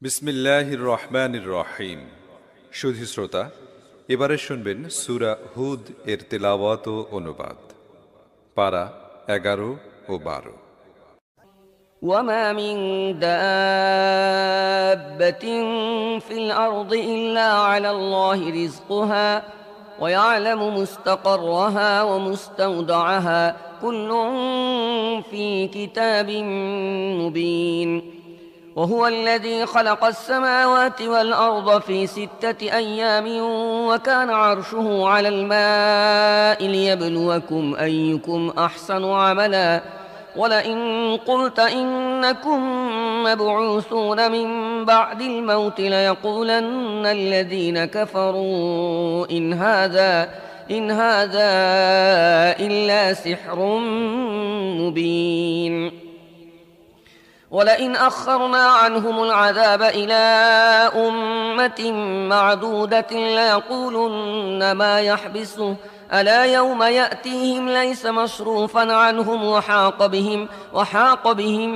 বিসমিল্লাহির রহমানির রহিম। সুধী শ্রোতা, এবারে শুনবেন সূরা হুদ এর তেলাওয়াত ও অনুবাদ। পারা 11 ও 12। وما من دابة في الأرض إلا على الله رزقها ويعلم مستقرها ومستودعها كل في كتاب مبين وهو الذي خلق السماوات والأرض في 6 أيام وكان عرشه على الماء ليبلوكم أيكم أحسن عملا ولئن قلت إنكم مبعوثون من بعد الموت ليقولن الذين كفروا إن هذا إلا سحر مبين ولئن أخرنا عنهم العذاب إلى أمة معدودة ليقولن ما يحبسه ألا يوم يأتيهم ليس مصروفا عنهم وحاق بهم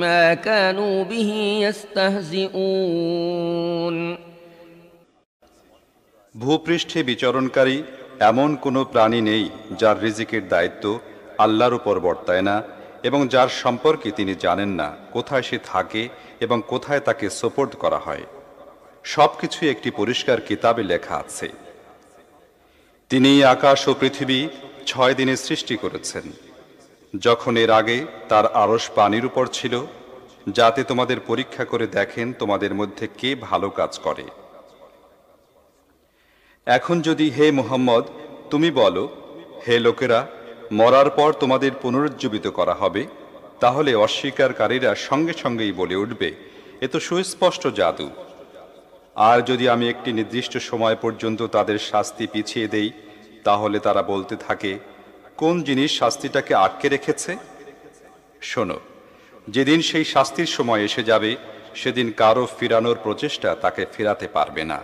ما كانوا به يستهزئون। ভূপৃষ্ঠে বিচরণকারী এমন কোনো প্রাণী নেই যার রিজিকের দায়িত্ব আল্লাহর উপর বর্তায় না এবং যার সম্পর্কে তিনি জানেন না কোথায় সে থাকে এবং কোথায় তাকে সোপর্দ করা হয়। সবকিছু একটি পরিষ্কার কিতাবে লেখা আছে। তিনি আকাশ ও পৃথিবী 6 দিনে সৃষ্টি করেছেন, যখন এর আগে তার আরশ পানির উপর ছিল, যাতে তোমাদের পরীক্ষা করে দেখেন তোমাদের মধ্যে কে ভালো কাজ করে। এখন যদি হে মুহাম্মদ তুমি বলো, হে লোকেরা, মরার পর তোমাদের পুনরুজ্জীবিত করা হবে, তাহলে অস্বীকারীরা সঙ্গে সঙ্গেই বলে উঠবে, এ তো সুস্পষ্ট জাদু। আর যদি আমি একটি নির্দিষ্ট সময় পর্যন্ত তাদের শাস্তি পিছিয়ে দেই, তাহলে তারা বলতে থাকে, কোন জিনিস শাস্তিটাকে আটকে রেখেছে? শোনো, যেদিন সেই শাস্তির সময় এসে যাবে, সেদিন কারো ফিরানোর প্রচেষ্টা তাকে ফেরাতে পারবে না,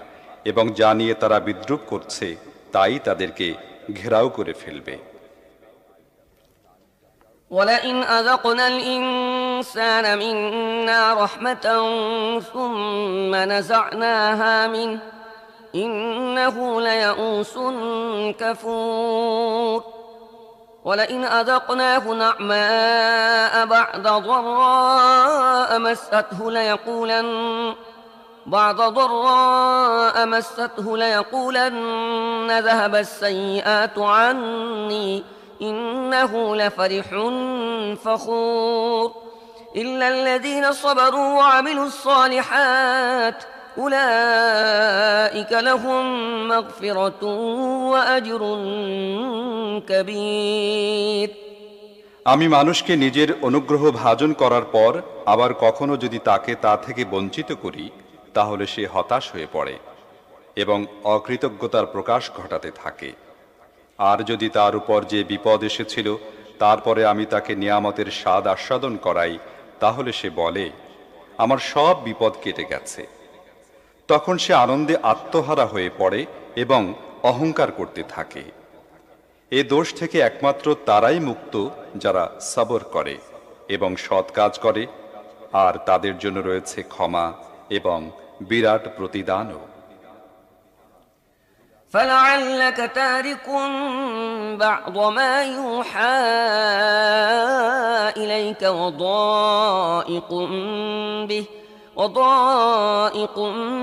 এবং যা নিয়ে তারা বিদ্রূপ করছে তাই তাদেরকে ঘেরাও করে ফেলবে। ولئن أذقنا الإنسان منا رحمة ثم نزعناها منه إنه ليئوس كفور ولئن أذقناه نعماء بعد ضراء مسته ليقولن ذهب السيئات عني إنه لفرح فخور إلا الذين صبروا وعملوا الصالحات أولئك لهم مغفرة وأجر كبير। আমি মানুষকে নিজের অনুগ্রহ ভাজন করার পর আবার কখনো যদি তাকে তা থেকে বঞ্চিত করি, তাহলে সে হতাশ হয়ে পড়ে এবং অকৃতজ্ঞতার প্রকাশ ঘটাতে থাকে। আর যদি তার উপর যে বিপদ এসেছিল তারপরে আমি তাকে নিয়ামতের স্বাদ আস্বাদন করাই, তাহলে সে বলে, আমার সব বিপদ কেটে গেছে। তখন সে আনন্দে আত্মহারা হয়ে পড়ে এবং অহংকার করতে থাকে। এ দোষ থেকে একমাত্র তারাই মুক্ত যারা সবর করে এবং সৎ কাজ করে, আর তাদের জন্য রয়েছে ক্ষমা এবং বিরাট প্রতিদানও। فلعلك تارك بعض ما يوحى إليك وضائق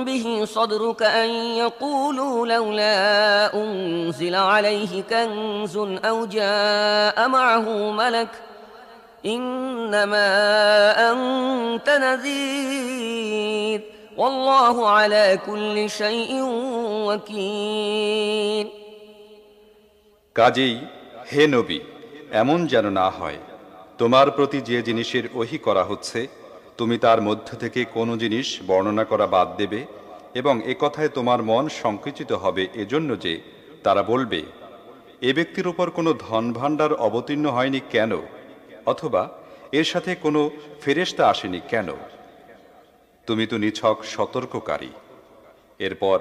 به صدرك أن يقولوا لولا أنزل عليه كنز أو جاء معه ملك إنما أنت نذير والله على كل شيء وكيل। কাজেই হে নবী, এমন যেন না হয় তোমার প্রতি যে জিনিসের ওহী করা হচ্ছে তুমি তার মধ্য থেকে কোনো জিনিস বর্ণনা করা বাদ দেবে এবং এ কথায় তোমার মন সংকুচিত হবে এজন্য যে তারা বলবে, এ ব্যক্তির উপর কোনো ধন ভাণ্ডার অবতীর্ণ হয়নি কেন, অথবা এর সাথে কোনো ফেরেশতা আসেনি কেন। তুমি তো নিছক সতর্ককারী, এরপর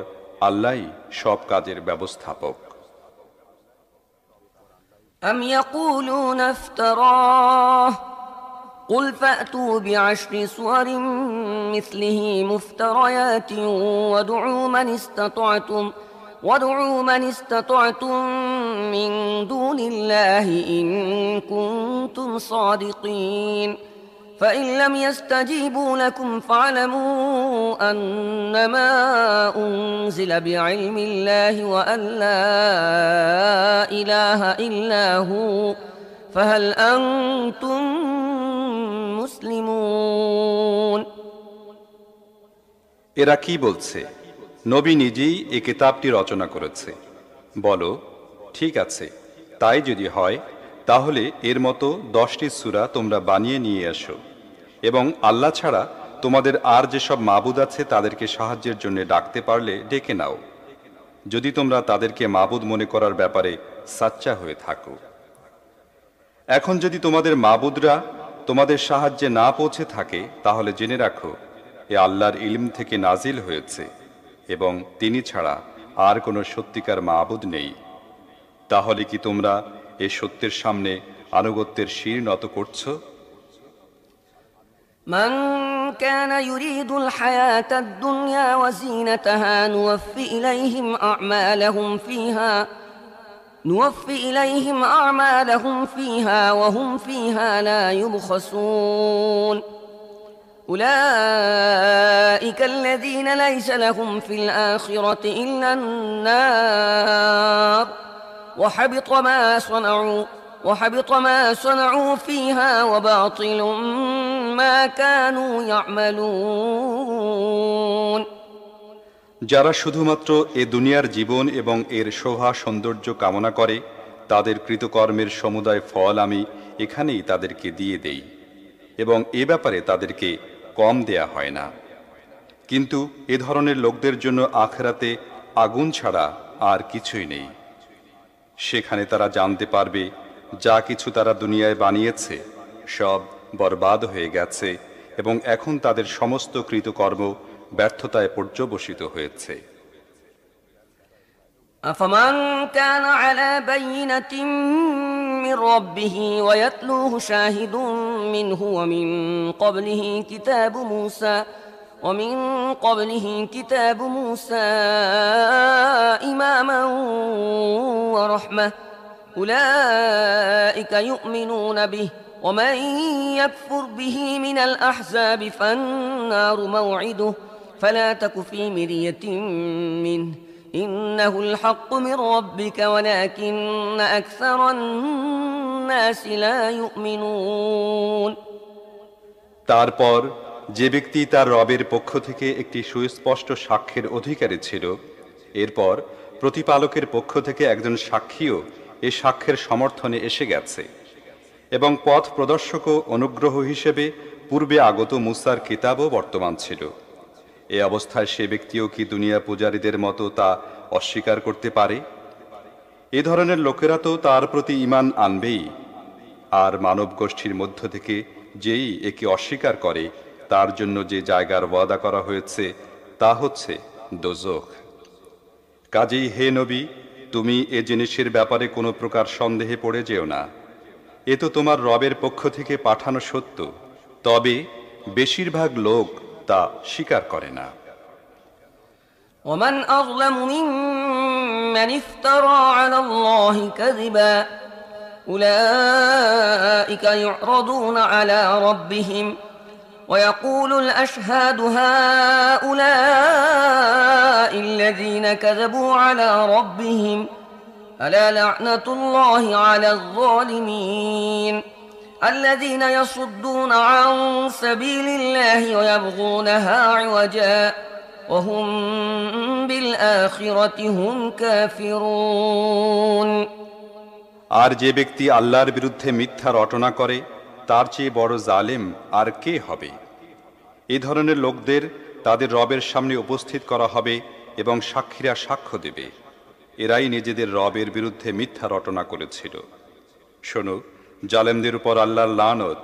আল্লাহই সব কাজের ব্যবস্থাপক। أم يقولون افتراه قل فأتوا بعشر سور مثله مفتريات وادعوا من استطعتم من دون الله إن كنتم صادقين فإن لم يستجيبوا لكم فاعلموا أنما أنزل بعلم الله وأن لا إله إلا هو فهل أنتم মুসলিমুন। এরা কি বলছে? নবী নিজেই এই কিতাবটি রচনা করেছে। বলো, ঠিক আছে, তাই যদি হয় তাহলে এর মতো 10টি সূরা তোমরা বানিয়ে নিয়ে আসো এবং আল্লাহ ছাড়া তোমাদের আর যেসব মাবুদ আছে তাদেরকে সাহায্যের জন্য ডাকতে পারলে ডেকে নাও, যদি তোমরা তাদেরকে মাবুদ মনে করার ব্যাপারে সাচ্চা হয়ে থাকো। এখন যদি তোমাদের মাবুদরা তোমাদের সাহায্যে না পৌঁছে থাকে তাহলে জেনে রাখো এ আল্লাহর ইলম থেকে নাজিল হয়েছে এবং তিনি ছাড়া আর কোনো সত্যিকার মাবুদ নেই। তাহলে কি তোমরা এই সত্যের সামনে আনুগত্যের শির নত করছো? من كان يريد الحياة الدنيا وزينتها نوفي إليهم أعمالهم فيها وهم فيها لا يبخسون أولئك الذين ليس لهم في الآخرة إلا النار وحبط ما صنعوا فيها وباطل ما كانوا يعملون। যারা শুধুমাত্র এ দুনিয়ার জীবন এবং এর শোভা সৌন্দর্য কামনা করে তাদের কৃতকর্মের সমুদায় ফল আমি এখানেই তাদেরকে দিয়ে দেই এবং এ ব্যাপারে তাদেরকে কম দেয়া হয় না। কিন্তু এ ধরনের লোকদের জন্য আখিরাতে আগুন ছাড়া আর কিছুই নেই। সেখানে তারা জানতে পারবে যা কিছু তারা দুনিয়ায় বানিয়েছে সব বরবাদ হয়ে গেছে এবং এখন তাদের সমস্ত কৃতকর্ম ব্যর্থতায় পর্যবসিত হয়েছে। أفمن كان على بينة من ربه ويتلوه شاهد منه ومن قبله كتاب موسى إماما ورحمة أولئك يؤمنون به ومن يكفر به من الأحزاب فالنار موعده فلا تك في مرية منه إنه الحق من ربك ولكن أكثر الناس لا يؤمنون। তারপর যে ব্যক্তি তার রবের পক্ষ থেকে একটি সুস্পষ্ট সাক্ষ্যের অধিকারী ছিল, এরপর প্রতিপালকের পক্ষ থেকে একজন সাক্ষীও এ সাক্ষ্যের সমর্থনে এসে গেছে এবং পথ প্রদর্শক ও অনুগ্রহ হিসেবে পূর্বে আগত মুসার কিতাবও বর্তমান ছিল। এ অবস্থায় সে ব্যক্তিও কি দুনিয়া পূজারীদের মতো তা অস্বীকার করতে পারে? এ ধরনের লোকেরা তো তার প্রতি ঈমান আনবেই। আর মানব গোষ্ঠীর মধ্য থেকে যেই একে অস্বীকার করে তার জন্য যে জায়গার ওয়াদা করা হয়েছে তা হচ্ছে দোজখ। কাজেই হে নবী, তুমি এ জিনিসের ব্যাপারে কোনো প্রকার সন্দেহে পড়ে যেও না। এ তো তোমার রবের পক্ষ থেকে পাঠানো সত্য, তবে বেশিরভাগ লোক তা স্বীকার করে না। ومن أظلم ممن افترى على الله كذبا أولئك يعرضون على ربهم ويقول الأشهاد هؤلاء الذين كذبوا على ربهم ألا لعنة الله على الظالمين الذين يصدون عن سبيل الله ويبغونها عوجا وهم بالآخرة هم كافرون। আর যে ব্যক্তি আল্লাহর বিরুদ্ধে মিথ্যা রটনা করে তার চেয়ে বড় জালেম আর কে হবে? এই ধরনের লোকদের তাদের রবের সামনে উপস্থিত করা হবে এবং সাক্ষীরা সাক্ষ্য দেবে এরাই নিজেদের রবের বিরুদ্ধে মিথ্যা রটনা করেছিল। শোনো, জালেমদের উপর আল্লাহর লানত,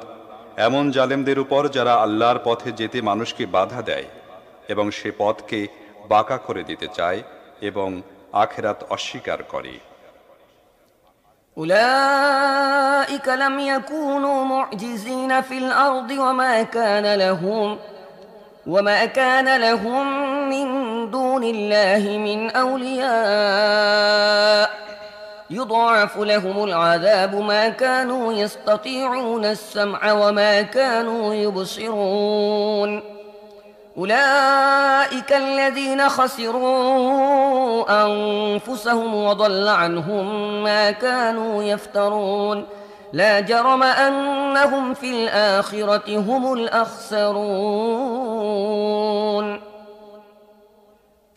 এমন জালেমদের উপর যারা আল্লাহর পথে যেতে মানুষকে বাধা দেয় এবং সে পথকে বাঁকা করে দিতে চায় এবং আখিরাত অস্বীকার করে। أولئك لم يكونوا معجزين في الأرض وما كان لهم من دون الله من أولياء يضاعف لهم العذاب ما كانوا يستطيعون السمع وما كانوا يبصرون أولئك الذين خسروا أنفسهم وضل عنهم ما كانوا يفترون لا جرم أنهم في الآخرة هم الأخسرون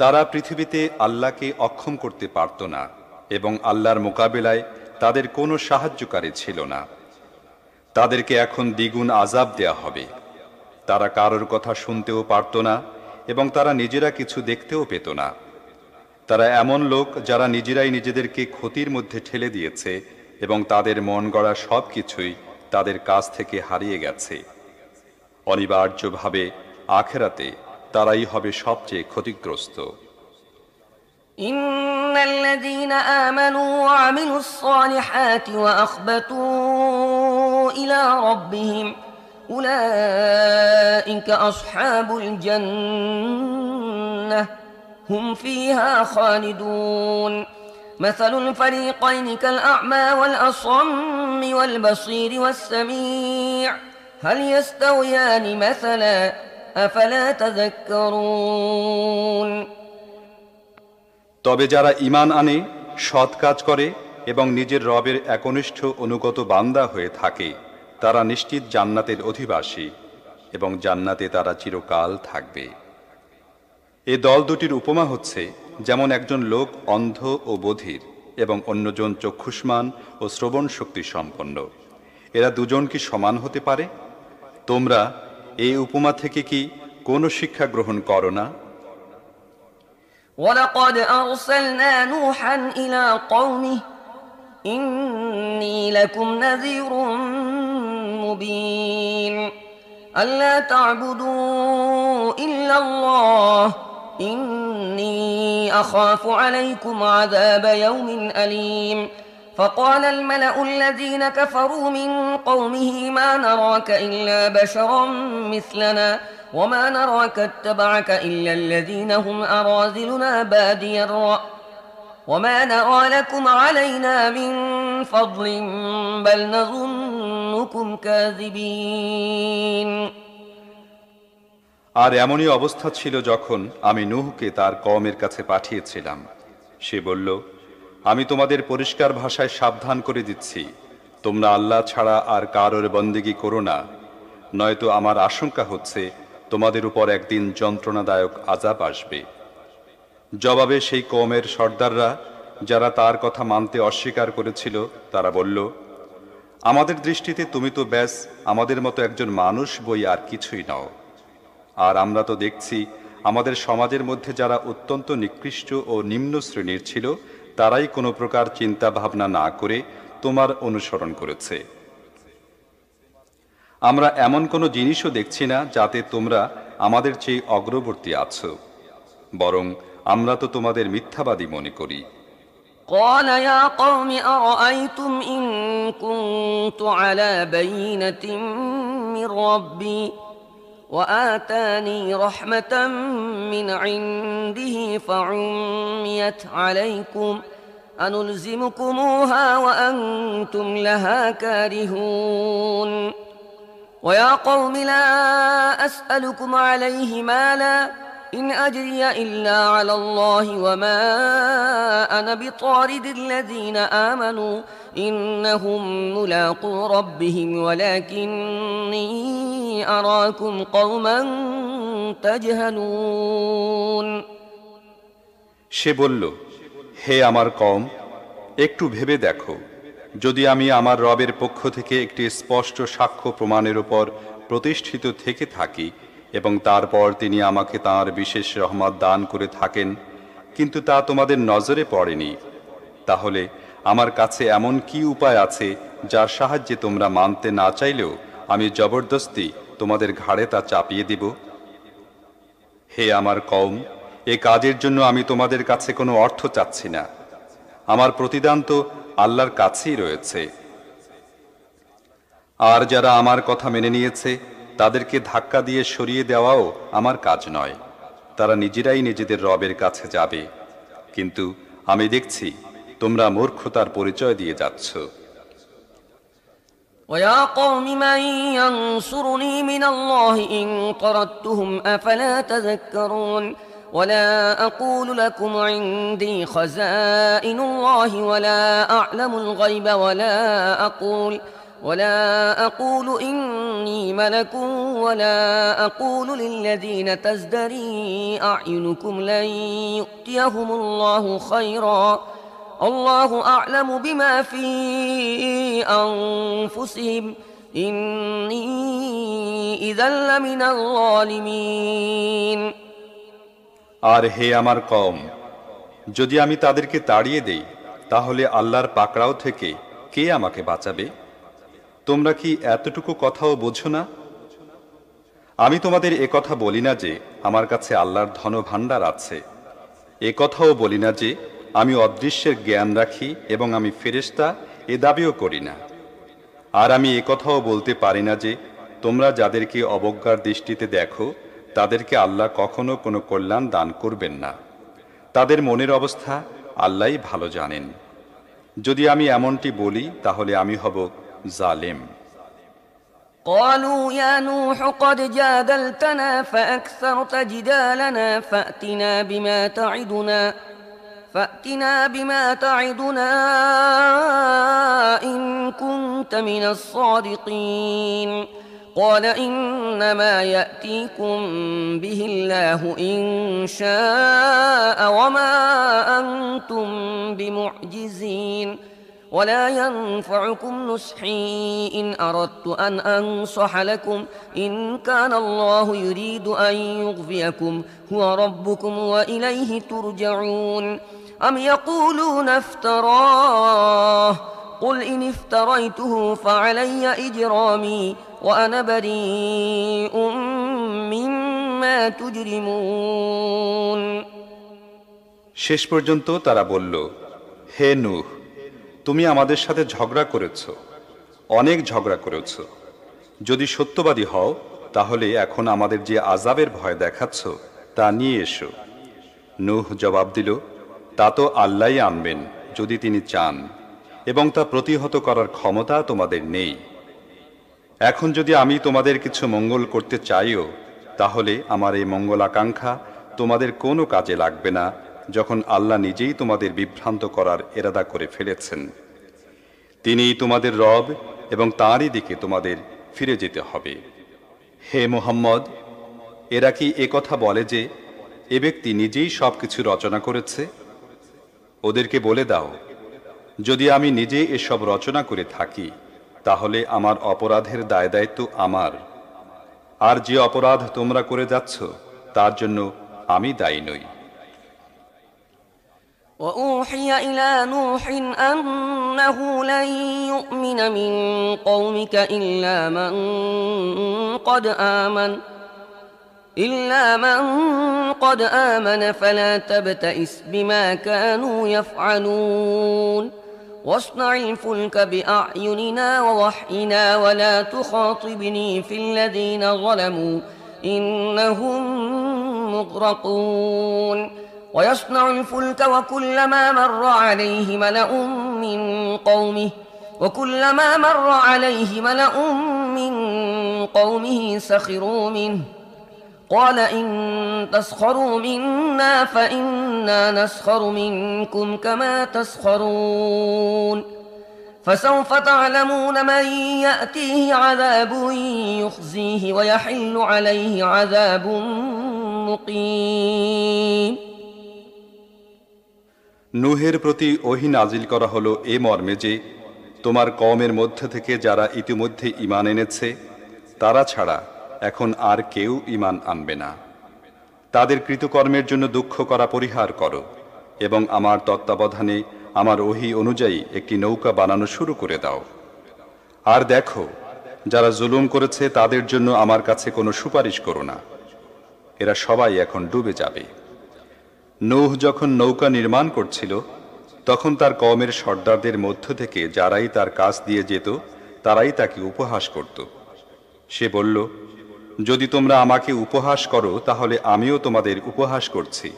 তারা পৃথিবীতে আল্লাহকে অক্ষম করতে পারত না এবং আল্লাহর মোকাবিলায় তাদের কোনো সাহায্যকারী ছিল না। তাদেরকে এখন দ্বিগুণ আযাব দেয়া হবে। তারা কারোর কথা শুনতেও পারত না এবং তারা নিজেরা কিছু দেখতেও পেত না। তারা এমন লোক যারা নিজেরাই নিজেদেরকে ক্ষতির মধ্যে ঠেলে দিয়েছে এবং তাদের মন গড়া সব কিছুই তাদের কাছ থেকে হারিয়ে গেছে। অনিবার্যভাবে আখিরাতে তারাই হবে সবচেয়ে ক্ষতিগ্রস্ত। ইন্নাল্লাযীনা আমানু ওয়া আমিলুস সালিহাতি ওয়া আখবাতু ইলা রাব্বিহিম উলাইকা আসহাবুল জান্নাহ হুম ফিহা খালিদুন مثل الفريقين كالأعمى والأصم والبصير والسميع هل يستويان مثلا أفلا تذكرون তবে যারা ঈমান আনে, সৎ কাজ করে এবং নিজের রবের একনিষ্ঠ অনুগত বান্দা হয়ে থাকে, তারা নিশ্চিত জান্নাতের অধিবাসী এবং জান্নাতে তারা চিরকাল থাকবে। এ দল দুটির উপমা হচ্ছে যেমন একজন লোক অন্ধ ও বধির এবং অন্যজন চক্ষুষ্মান ও শ্রবণ শক্তি সম্পন্ন। এরা দুজন কি সমান হতে পারে? তোমরা এই উপমা থেকে কি কোনো শিক্ষা গ্রহণ করো না? وَلَقَدْ أَرْسَلْنَا نُوحًا إِلَى قَوْمِهِ إِنِّي لَكُمْ نَذِيرٌ مُبِينٌ أَلَّا تَعْبُدُوا إِلَّا اللَّهَ إِنِّي أَخَافُ عَلَيْكُمْ عَذَابَ يَوْمٍ أَلِيمٍ فقال الملأ الذين كفروا من قومه ما نراك إلا بشرا مثلنا وما نراك اتبعك إلا الذين هم أراذلنا بادي الرأي وما نرى لكم علينا من فضل بل نظنكم كاذبين আর এমনই অবস্থা ছিল যখন আমি নূহকে তার কওমের কাছে পাঠিয়েছিলাম। সে বলল, আমি তোমাদের পরিষ্কার ভাষায় সাবধান করে দিচ্ছি, তোমরা আল্লাহ ছাড়া আর কারোর বন্দেগী করো না, নয়তো আমার আশঙ্কা হচ্ছে তোমাদের উপর একদিন যন্ত্রণাদায়ক আযাব আসবে। জবাবে সেই কওমের সর্দাররা যারা তার কথা মানতে অস্বীকার করেছিল তারা বলল, আমাদের দৃষ্টিতে তুমি তো ব্যাস আমাদের মতো একজন মানুষ বই আর কিছুই নও। আর আমরা তো দেখছি আমাদের সমাজের মধ্যে যারা অত্যন্ত নিকৃষ্ট ও নিম্ন শ্রেণীর ছিল তারাই কোনো প্রকার চিন্তা ভাবনা না করে তোমার অনুসরণ করেছে। আমরা এমন কোনো জিনিসও দেখছি না যাতে তোমরা আমাদের চেয়ে অগ্রবর্তী আছো, বরং আমরা তো তোমাদের মিথ্যাবাদী মনে করি। قال يا قوم أرأيتم إن كنت على بينة من ربي وآتاني رحمة من عنده فعميت عليكم أنلزمكموها وأنتم لها كارهون ويا قوم لا أسألكم عليه مالا إن أجري إلا على الله وما أنا بطارد الذين آمنوا إنهم ملاقو ربهم ولكني أراكم قوما تجهلون সে বলল, হে আমার কওম, একটু ভেবে দেখো, যদি আমি আমার রবের পক্ষ থেকে একটি স্পষ্ট সাক্ষ্য প্রমাণের উপর প্রতিষ্ঠিত থেকে থাকি এবং তারপর তিনি আমাকে তাঁর বিশেষ রহমত দান করে থাকেন, কিন্তু তা তোমাদের নজরে পড়েনি, তাহলে আমার কাছে এমন কি উপায় আছে যার সাহায্যে তোমরা মানতে না চাইলেও আমি জবরদস্তি তোমাদের ঘাড়ে তা চাপিয়ে দিব? হে আমার কওম, এ কাজের জন্য আমি তোমাদের কাছে কোনো অর্থ চাচ্ছি না। আমার প্রতিদান তো আল্লাহর কাছেই রয়েছে। আর যারা আমার কথা মেনে নিয়েছে তাদেরকে ধাক্কা দিয়ে সরিয়ে দেওয়াও আমার কাজ নয়। তারা নিজেরাই নিজেদের রবের কাছে যাবে। কিন্তু আমি দেখছি তোমরা মূর্খতার পরিচয় দিয়ে যাচ্ছ। ويا قوم من ينصرني من الله إن طردتهم أفلا تذكرون ولا أقول لكم عندي خزائن الله ولا أعلم الغيب ولا أقول إني ملك ولا أقول للذين تزدري أعينكم لن يؤتيهم الله خيرا الله أعلم بما في أنفسهم إني إذا لمن الظالمين। আর হে আমার কওম, যদি আমি তাদেরকে তাড়িয়ে দেই তাহলে আল্লাহর পাকড়াও থেকে কে আমাকে বাঁচাবে? তোমরা কি এতটুকু কথাও বোঝো না? আমি তোমাদের একথা বলি না যে আমার কাছে আল্লাহর ধনভাণ্ডার আছে, একথাও বলি না যে আমি অদৃশ্যের জ্ঞান রাখি এবং আমি ফেরেশতা, এ দাবিও করি না। আর আমি একথাও বলতে পারি না যে তোমরা যাদেরকে অবজ্ঞার দৃষ্টিতে দেখো তাদেরকে আল্লাহ কখনো কোনো কল্যাণ দান করবেন না। তাদের মনের অবস্থা আল্লাহই ভালো জানেন। যদি আমি এমনটি বলি তাহলে আমি হব জালেম। قالوا يا نوح قد جادلتنا فأكثرت جدالنا فأتنا بما تعدنا إن كنت من الصادقين قال إنما يأتيكم به الله إن شاء وما أنتم بمعجزين ولا ينفعكم نصحي إن أردت أن أنصح لكم إن كان الله يريد أن يغويكم هو ربكم وإليه ترجعون أم يقولون افتراه قل إن افتريته فعلي إجرامي وأنا بريء مما تجرمون। শেষ পর্যন্ত তারা বলল, হে নূহ, তুমি আমাদের সাথে ঝগড়া করেছ, অনেক ঝগড়া করেছ। যদি সত্যবাদী হও তাহলে এখন আমাদের যে আযাবের ভয় দেখাচ্ছ তা নিয়ে এসো। নূহ জবাব দিল, তা তো আল্লাহই আনবেন যদি তিনি চান, এবং তা প্রতিহত করার ক্ষমতা তোমাদের নেই। এখন যদি আমি তোমাদের কিছু মঙ্গল করতে চাইও তাহলে আমার এই মঙ্গল আকাঙ্ক্ষা তোমাদের কোনো কাজে লাগবে না, যখন আল্লাহ নিজেই তোমাদের বিভ্রান্ত করার ইরাদা করে ফেলেছেন। তিনিই তোমাদের রব এবং তাঁরই দিকে তোমাদের ফিরে যেতে হবে। হে মুহাম্মদ, এরা কি একথা বলে যে এ ব্যক্তি নিজেই সবকিছু রচনা করেছে? ওদেরকে বলে দাও, যদি আমি নিজে এসব রচনা করে থাকি তাহলে আমার অপরাধের দায় দায়িত্ব আমার, আর যে অপরাধ তোমরা করে যাচ্ছ তার জন্য আমি দায়ী নই। وأوحي إلى نوح أنه لن يؤمن من قومك إلا من قد آمن فلا تبتئس بما كانوا يفعلون واصنع الفلك بأعيننا ووحينا ولا تخاطبني في الذين ظلموا إنهم مغرقون ويصنع الفلك وكلما مر عليه ملأ من قومه سخروا منه قال إن تسخروا منا فإنا نسخر منكم كما تسخرون فسوف تعلمون من يأتيه عذاب يخزيه ويحل عليه عذاب মুকিম। নূহের প্রতি ওহী নাজিল করা হলো এ মর্মে যে তোমার কওমের মধ্যে থেকে যারা ইতিমধ্যে ঈমান এনেছে তারা ছাড়া এখন আর কেউ ঈমান আনবে না। তাদের কৃতকর্মের জন্য দুঃখ করা পরিহার করো এবং আমার তত্ত্বাবধানে আমার ওহী অনুযায়ী একটি নৌকা বানানো শুরু করে দাও। আর দেখো, যারা জুলুম করেছে তাদের জন্য আমার কাছে কোনো সুপারিশ করো না, এরা সবাই এখন ডুবে যাবে। নূহ যখন নৌকা নির্মাণ করছিল তখন তার কওমের সর্দারদের মধ্য থেকে যারাই তার কাছ দিয়ে যেত তারাই তাকে উপহাস করত। সে বলল, যদি তোমরা আমাকে উপহাস করো তাহলে আমিও তোমাদের উপহাস করছি।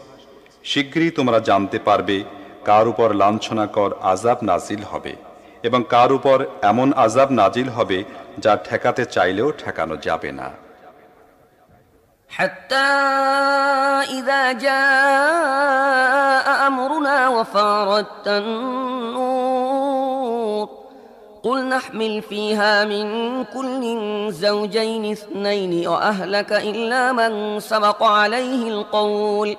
শীঘ্রই তোমরা জানতে পারবে কার উপর লাঞ্ছনাকর আযাব নাজিল হবে এবং কার উপর এমন আযাব নাজিল হবে যা ঠেকাতে চাইলেও ঠেকানো যাবে না। حتى إذا جاء أمرنا وفارت النور قل نحمل فيها من كل زوجين اثنين وأهلك إلا من سبق عليه القول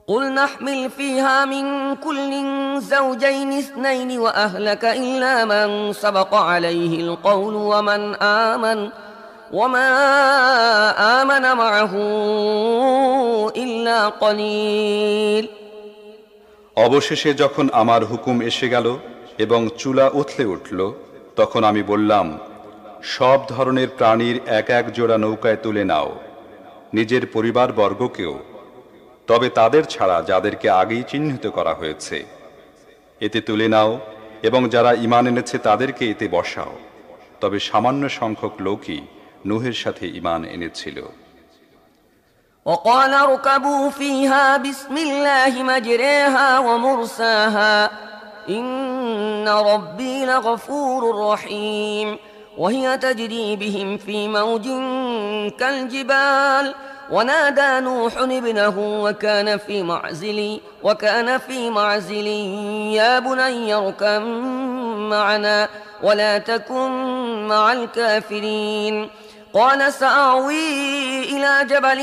قل نحمل فيها من كل زوجين اثنين وأهلك إلا من سبق عليه القول وما آمن معه إلا قليل। অবশেষে যখন আমার হুকুম এসে গেল এবং চুলা উথলে উঠল, তখন আমি বললাম, সব ধরনের প্রাণীর এক এক জোড়া নৌকায় তুলে নাও, নিজের পরিবারবর্গকেও, তবে তাদের ছাড়া যাদেরকে আগেই চিহ্নিত করা হয়েছে। এতে তুলে নাও এবং যারা ঈমান এনেছে তাদেরকে এতে বসাও, তবে সামান্য সংখ্যক লোকই নূহের সাথে ঈমান এনেছিল। وقال اركبوا فيها بسم الله مجريها ومرساها إن ربي لغفور رحيم وهي تجري بهم في موج كالجبال ونادى نوح ابنه وكان في معزل يا بني اركب معنا ولا تكن مع الكافرين قال سآوي إلى جبل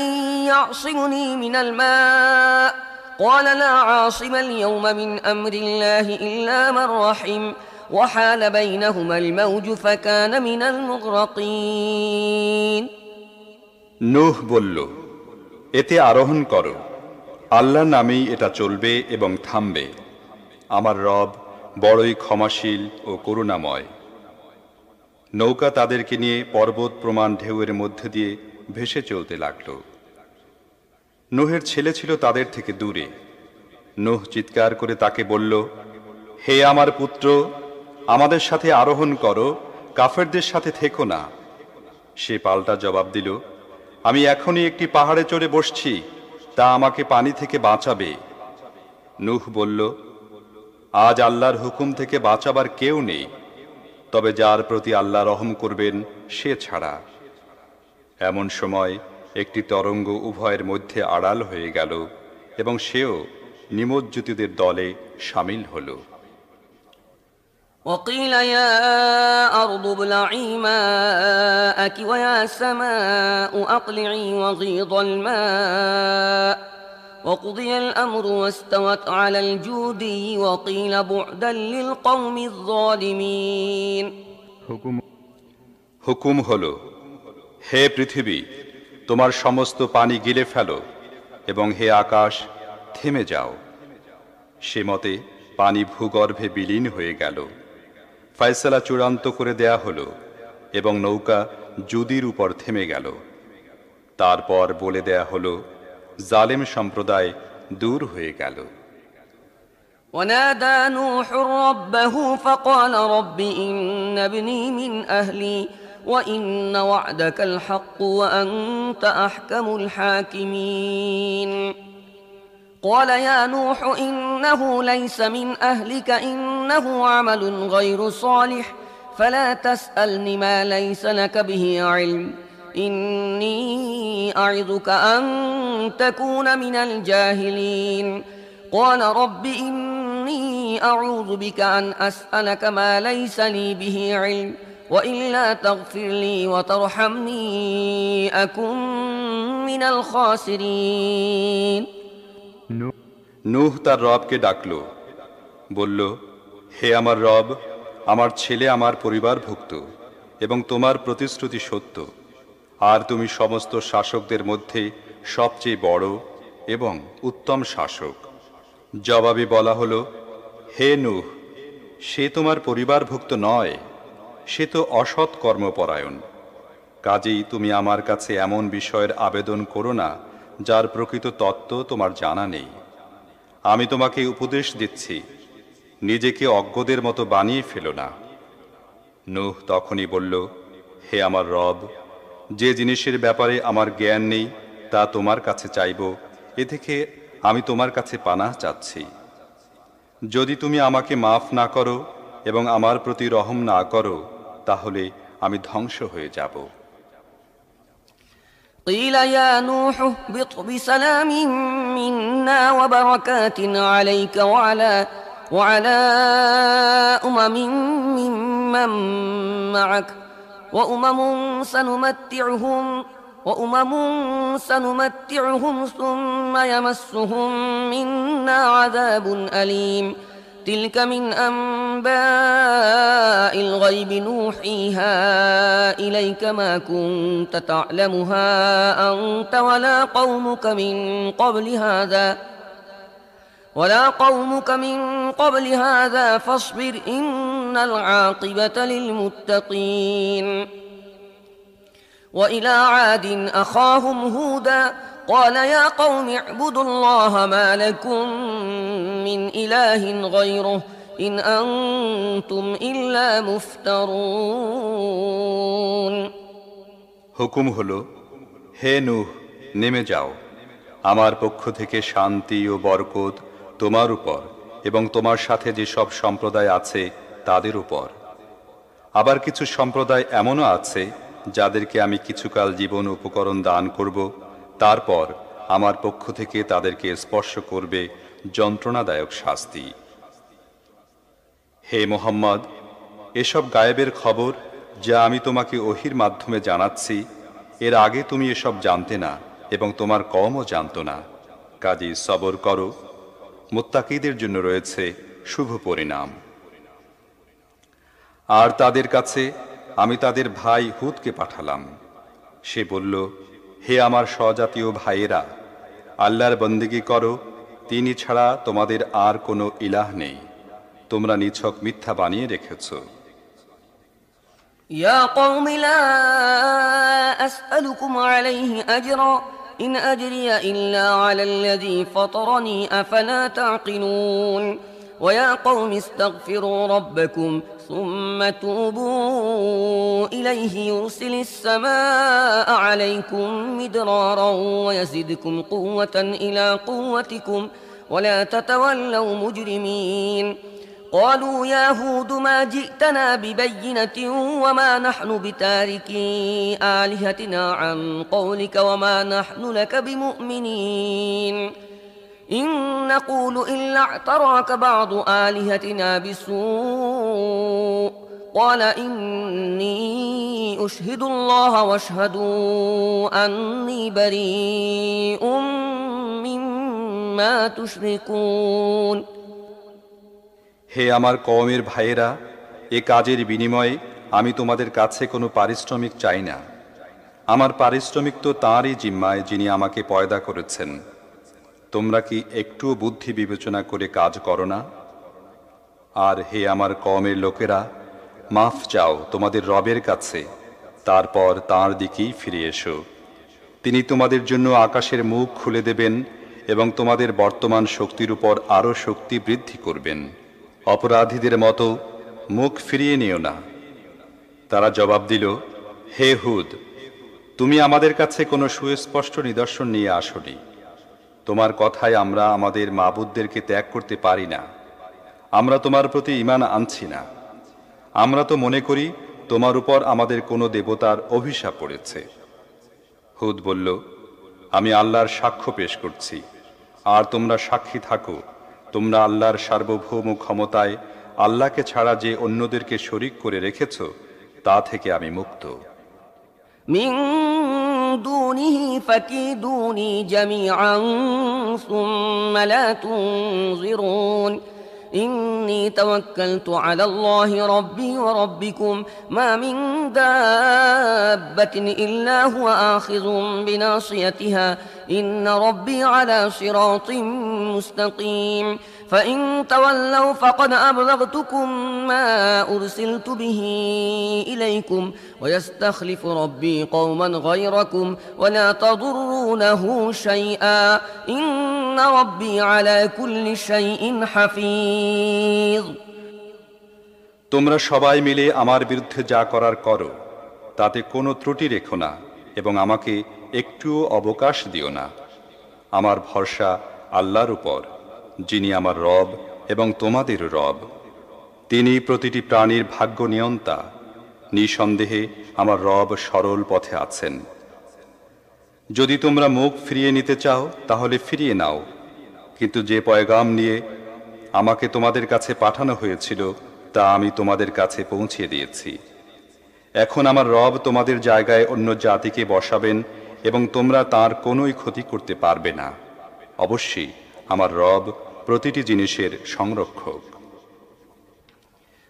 يعصمني من الماء قال لا عاصم اليوم من أمر الله إلا من رحم وحال بينهما الموج فكان من المغرقين। নূহ বলল, এতে আরোহণ করো, আল্লাহর নামেই এটা চলবে এবং থামবে। আমার রব বড়ই ক্ষমাশীল ও করুণাময়। নৌকা তাদেরকে নিয়ে পর্বত প্রমাণ ঢেউয়ের মধ্যে দিয়ে ভেসে চলতে লাগল। নূহের ছেলে ছিল তাদের থেকে দূরে। নূহ চিৎকার করে তাকে বলল, হে আমার পুত্র, আমাদের সাথে আরোহণ করো, কাফেরদের সাথে থেকো না। সে পাল্টা জবাব দিল, আমি এখনই একটি পাহাড়ে চড়ে বসছি, তা আমাকে পানি থেকে বাঁচাবে। নূহ বলল, আজ আল্লাহর হুকুম থেকে বাঁচাবার কেউ নেই, তবে যার প্রতি আল্লাহ রহম করবেন সে ছাড়া। এমন সময় একটি তরঙ্গ উভয়ের মধ্যে আড়াল হয়ে গেল এবং সেও নিমজ্জিতদের দলে শামিল হল। وقيل يا أرض ابلعي ماءك ويا سماء أقلعي وغيض الماء وقضي الأمر واستوت على الجودي وقيل بعدا للقوم الظالمين। হুকুম হলো, হে পৃথিবী, তোমার সমস্ত পানি গিলে ফেলো এবং হে আকাশ, থেমে যাও। সে মতে পানি ভূগর্ভে বিলীন হয়ে গেল। ফয়সালা চূড়ান্ত করে দেয়া হলো এবং নৌকা জুদির উপর থেমে গেল। তারপর বলে দেয়া হলো, জালেম সম্প্রদায় দূর হয়ে গেল। ونادى نوح ربه فقال رب إن ابني من أهلي وإن وعدك الحق وأنت أحكم الحاكمين قال يا نوح إنه ليس من أهلك إنه عمل غير صالح فلا تسألني ما ليس لك به علم إني أعظك أن تكون من الجاهلين قال رب إني أعوذ بك أن أسألك ما ليس لي به علم وإلا تغفر لي وترحمني أكن من الخاسرين। নূহ তার রবকে ডাকল, বলল, হে আমার রব, আমার ছেলে আমার পরিবারভুক্ত এবং তোমার প্রতিশ্রুতি সত্য, আর তুমি সমস্ত শাসকদের মধ্যে সবচেয়ে বড় এবং উত্তম শাসক। জবাবে বলা হলো, হে নূহ, সে তোমার পরিবারভুক্ত নয়, সে তো অসৎ কর্মপরায়ণ। কাজেই তুমি আমার কাছে এমন বিষয়ের আবেদন করো না যার প্রকৃত তত্ত্ব তোমার জানা নেই। আমি তোমাকে উপদেশ দিচ্ছি, নিজেকে অজ্ঞদের মতো বানিয়ে ফেলো না। নূহ তখনই বলল, হে আমার রব, যে জিনিসের ব্যাপারে আমার জ্ঞান নেই তা তোমার কাছে চাইব, এ থেকে আমি তোমার কাছে পানাহ চাচ্ছি। যদি তুমি আমাকে মাফ না করো এবং আমার প্রতি রহম না করো, তাহলে আমি ধ্বংস হয়ে যাব। قيل يا نوح اهبط بسلام منا وبركات عليك وعلى أمم ممن معك وأمم سنمتعهم ثم يمسهم منا عذاب أليم تلك من أنباء الغيب نوحيها إليك ما كنت تعلمها أنت ولا قومك من قبل هذا فاصبر إن العاقبة للمتقين وإلى عاد أخاهم هودا قال يا قوم اعبدوا الله ما لكم من إله غيره إن أنتم إلا مفترون হুকুম হলো, হে নূহ, নেমে যাও। আমার পক্ষ থেকে শান্তি ও বরকত তোমার উপর এবং তোমার সাথে যে সব সম্প্রদায় আছে তাদের উপর। আবার কিছু সম্প্রদায় এমনও আছে যাদেরকে আমি কিছুকাল জীবন উপকরণ দান করব, তারপর আমার পক্ষ থেকে তাদেরকে স্পর্শ করবে যন্ত্রণাদায়ক শাস্তি। হে মুহাম্মদ, এসব গায়েবের খবর যা আমি তোমাকে ওহীর মাধ্যমে জানাচ্ছি, এর আগে তুমি এসব জানতে না এবং তোমার কওমও জানত না। কাজেই সবর করো, মুত্তাকীদের জন্য রয়েছে শুভ পরিণাম। আর তাদের কাছে আমি তাদের ভাই হুদকে পাঠালাম। সে বলল, হে আমার স্বজাতীয় ভাইয়েরা, আল্লাহর বন্দেগী করো, তিনি ছাড়া তোমাদের আর কোনো ইলাহ নেই। তোমরা নিছক মিথ্যা বানিয়ে রেখেছ। يا قوم لا أسألكم عليه أجرا إن أجري إلا على الذي فطرني أفلا تعقلون ويا قوم استغفروا ربكم ثم توبوا إليه يرسل السماء عليكم مدرارا ويزدكم قوة إلى قوتكم ولا تتولوا مجرمين قالوا يا هود ما جئتنا ببينة وما نحن بتاركي آلهتنا عن قولك وما نحن لك بمؤمنين إن نقول إلا اعتراك بعض آلهتنا بسوء قال إني أشهد الله واشهدوا أني بريء مما تشركون হে আমার কওমের ভাইয়েরা, এ কাজের বিনিময়ে আমি তোমাদের কাছে কোনো পারিশ্রমিক চাই না। আমার পারিশ্রমিক তো তাঁরই জিম্মায়, যিনি আমাকে পয়দা করেছেন। তোমরা কি একটুও বুদ্ধি বিবেচনা করে কাজ করো না? আর হে আমার কওমের লোকেরা, মাফ চাও তোমাদের রবের কাছে, তারপর তাঁর দিকেই ফিরে এসো। তিনি তোমাদের জন্য আকাশের মুখ খুলে দেবেন এবং তোমাদের বর্তমান শক্তির উপর আরও শক্তি বৃদ্ধি করবেন। অপরাধীদের মতো মুখ ফিরিয়ে নিও না। তারা জবাব দিল, হে হুদ, তুমি আমাদের কাছে কোনো সুস্পষ্ট নিদর্শন নিয়ে আসোনি। তোমার কথায় আমরা আমাদের মাবুদদেরকে ত্যাগ করতে পারি না। আমরা তোমার প্রতি ঈমান আনছি না। আমরা তো মনে করি তোমার উপর আমাদের কোনো দেবতার অভিশাপ পড়েছে। হুদ বলল, আমি আল্লাহর সাক্ষ্য পেশ করছি, আর তোমরা সাক্ষী থাকো, তোমরা আল্লাহর সার্বভৌম ক্ষমতায় আল্লাহকে ছাড়া যে অন্যদেরকে শরীক করে রেখেছ তা থেকে আমি মুক্ত। من دونه فكيدوني جميعا ثم لا تنظرون إني توكلت على الله ربي وربكم ما من دابة إلا هو آخذ بناصيتها إن ربي على صراط مستقيم فإن تولوا فقد أبلغتكم ما أرسلت به إليكم ويستخلف ربي قوما غيركم ولا تضرونه شيئا إن ربي على كل شيء حفيظ তোমরা সবাই মিলে আমার বিরুদ্ধে যা করার করো, তাতে কোনো ত্রুটি রেখো না এবং আমাকে একটুও অবকাশ দিও না। আমার ভরসা আল্লাহর উপর, যিনি আমার রব এবং তোমাদের রব। তিনি প্রতিটি প্রাণীর ভাগ্য নিয়ন্তা। নিঃসন্দেহে আমার রব সরল পথে আছেন। যদি তোমরা মুখ ফিরিয়ে নিতে চাও তাহলে ফিরিয়ে নাও, কিন্তু যে পয়গাম নিয়ে আমাকে তোমাদের কাছে পাঠানো হয়েছিল তা আমি তোমাদের কাছে পৌঁছিয়ে দিয়েছি। এখন আমার রব তোমাদের জায়গায় অন্য জাতিকে বসাবেন এবং তোমরা তার কোনোই ক্ষতি করতে পারবে না। অবশ্যই আমার রব প্রতিটি জিনিসের সংরক্ষক।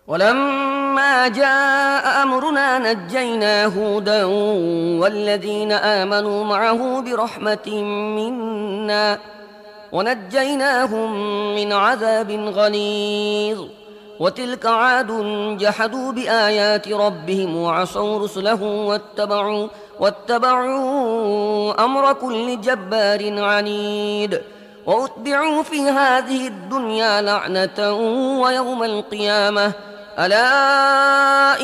ولما جاء أمرنا نجينا هودا والذين آمنوا معه برحمة منا ونجيناهم من عذاب غليظ وتلك عاد جحدوا بآيات ربهم وعصوا رسله واتبعوا أمر كل جبار عنيد وأتبعوا في هذه الدنيا لعنة ويوم القيامة ألا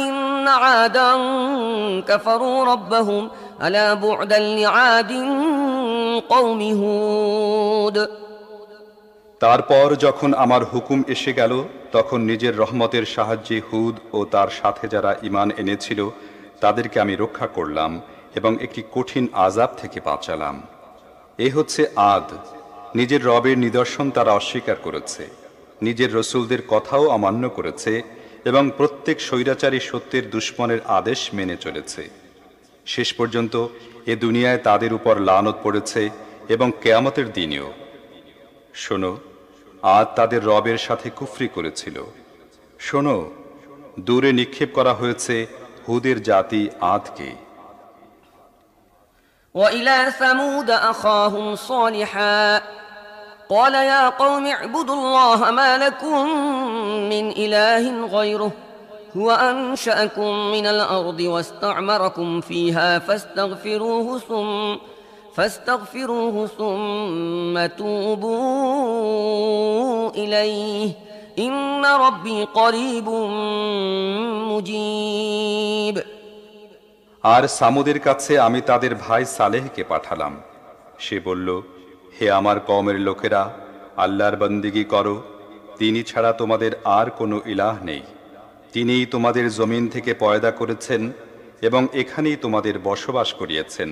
إن عادا كفروا ربهم ألا بعدا لعاد قوم هود তারপর যখন আমার হুকুম এসে গেল, তখন নিজের রহমতের সাহায্যে হুদ ও তার সাথে যারা ঈমান এনেছিল তাদেরকে আমি রক্ষা করলাম এবং একটি কঠিন আযাব থেকে বাঁচালাম। এ হচ্ছে আদ। নিজের রবের নিদর্শন তারা অস্বীকার করেছে, নিজের রসুলদের কথাও অমান্য করেছে এবং প্রত্যেক স্বৈরাচারী সত্যের দুশমনের আদেশ মেনে চলেছে। শেষ পর্যন্ত এ দুনিয়ায় তাদের উপর লানত পড়েছে এবং কিয়ামতের দিনেও। শোনো, আদ তাদের রবের সাথে কুফরি করেছিল। শোনো, দূরে নিক্ষেপ করা হয়েছে হুদের জাতি আদকে। وإلى ثمود أخاهم صالحا قال يا قوم اعبدوا الله ما لكم من إله غيره هو أنشأكم من الأرض واستعمركم فيها فاستغفروه ثم توبوا إليه إن ربي قريب مجيب আর সামুদের কাছে আমি তাদের ভাই সালেহকে পাঠালাম। সে বলল, হে আমার কওমের লোকেরা, আল্লাহর বন্দেগী করো, তিনি ছাড়া তোমাদের আর কোনো ইলাহ নেই। তিনিই তোমাদের জমিন থেকে পয়দা করেছেন এবং এখানেই তোমাদের বসবাস করিয়েছেন।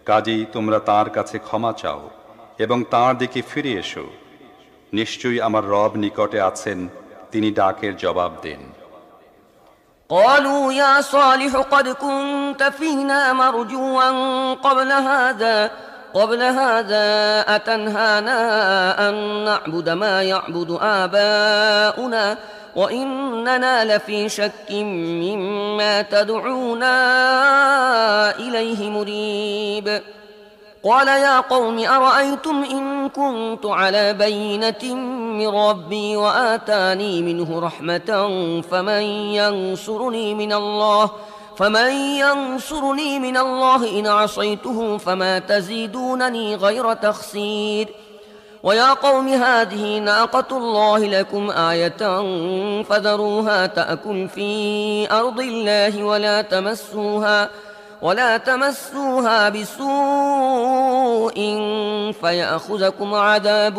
কাজেই তোমরা তাঁর কাছে ক্ষমা চাও এবং তাঁর দিকে ফিরে এসো। নিশ্চয়ই আমার রব নিকটে আছেন, তিনি ডাকের জবাব দেন। قالوا يا صالح قد كنت فينا مرجوا قبل هذا أتنهانا أن نعبد ما يعبد آباؤنا وإننا لفي شك مما تدعونا إليه مريب قال يا قوم أرأيتم إن كنت على بينة من ربي وآتاني منه رحمة فمن ينصرني من الله إن عصيته فما تزيدونني غير تخسير ويا قوم هذه ناقة الله لكم آية فذروها تأكل في أرض الله ولا تمسوها بسوء فيأخذكم عذاب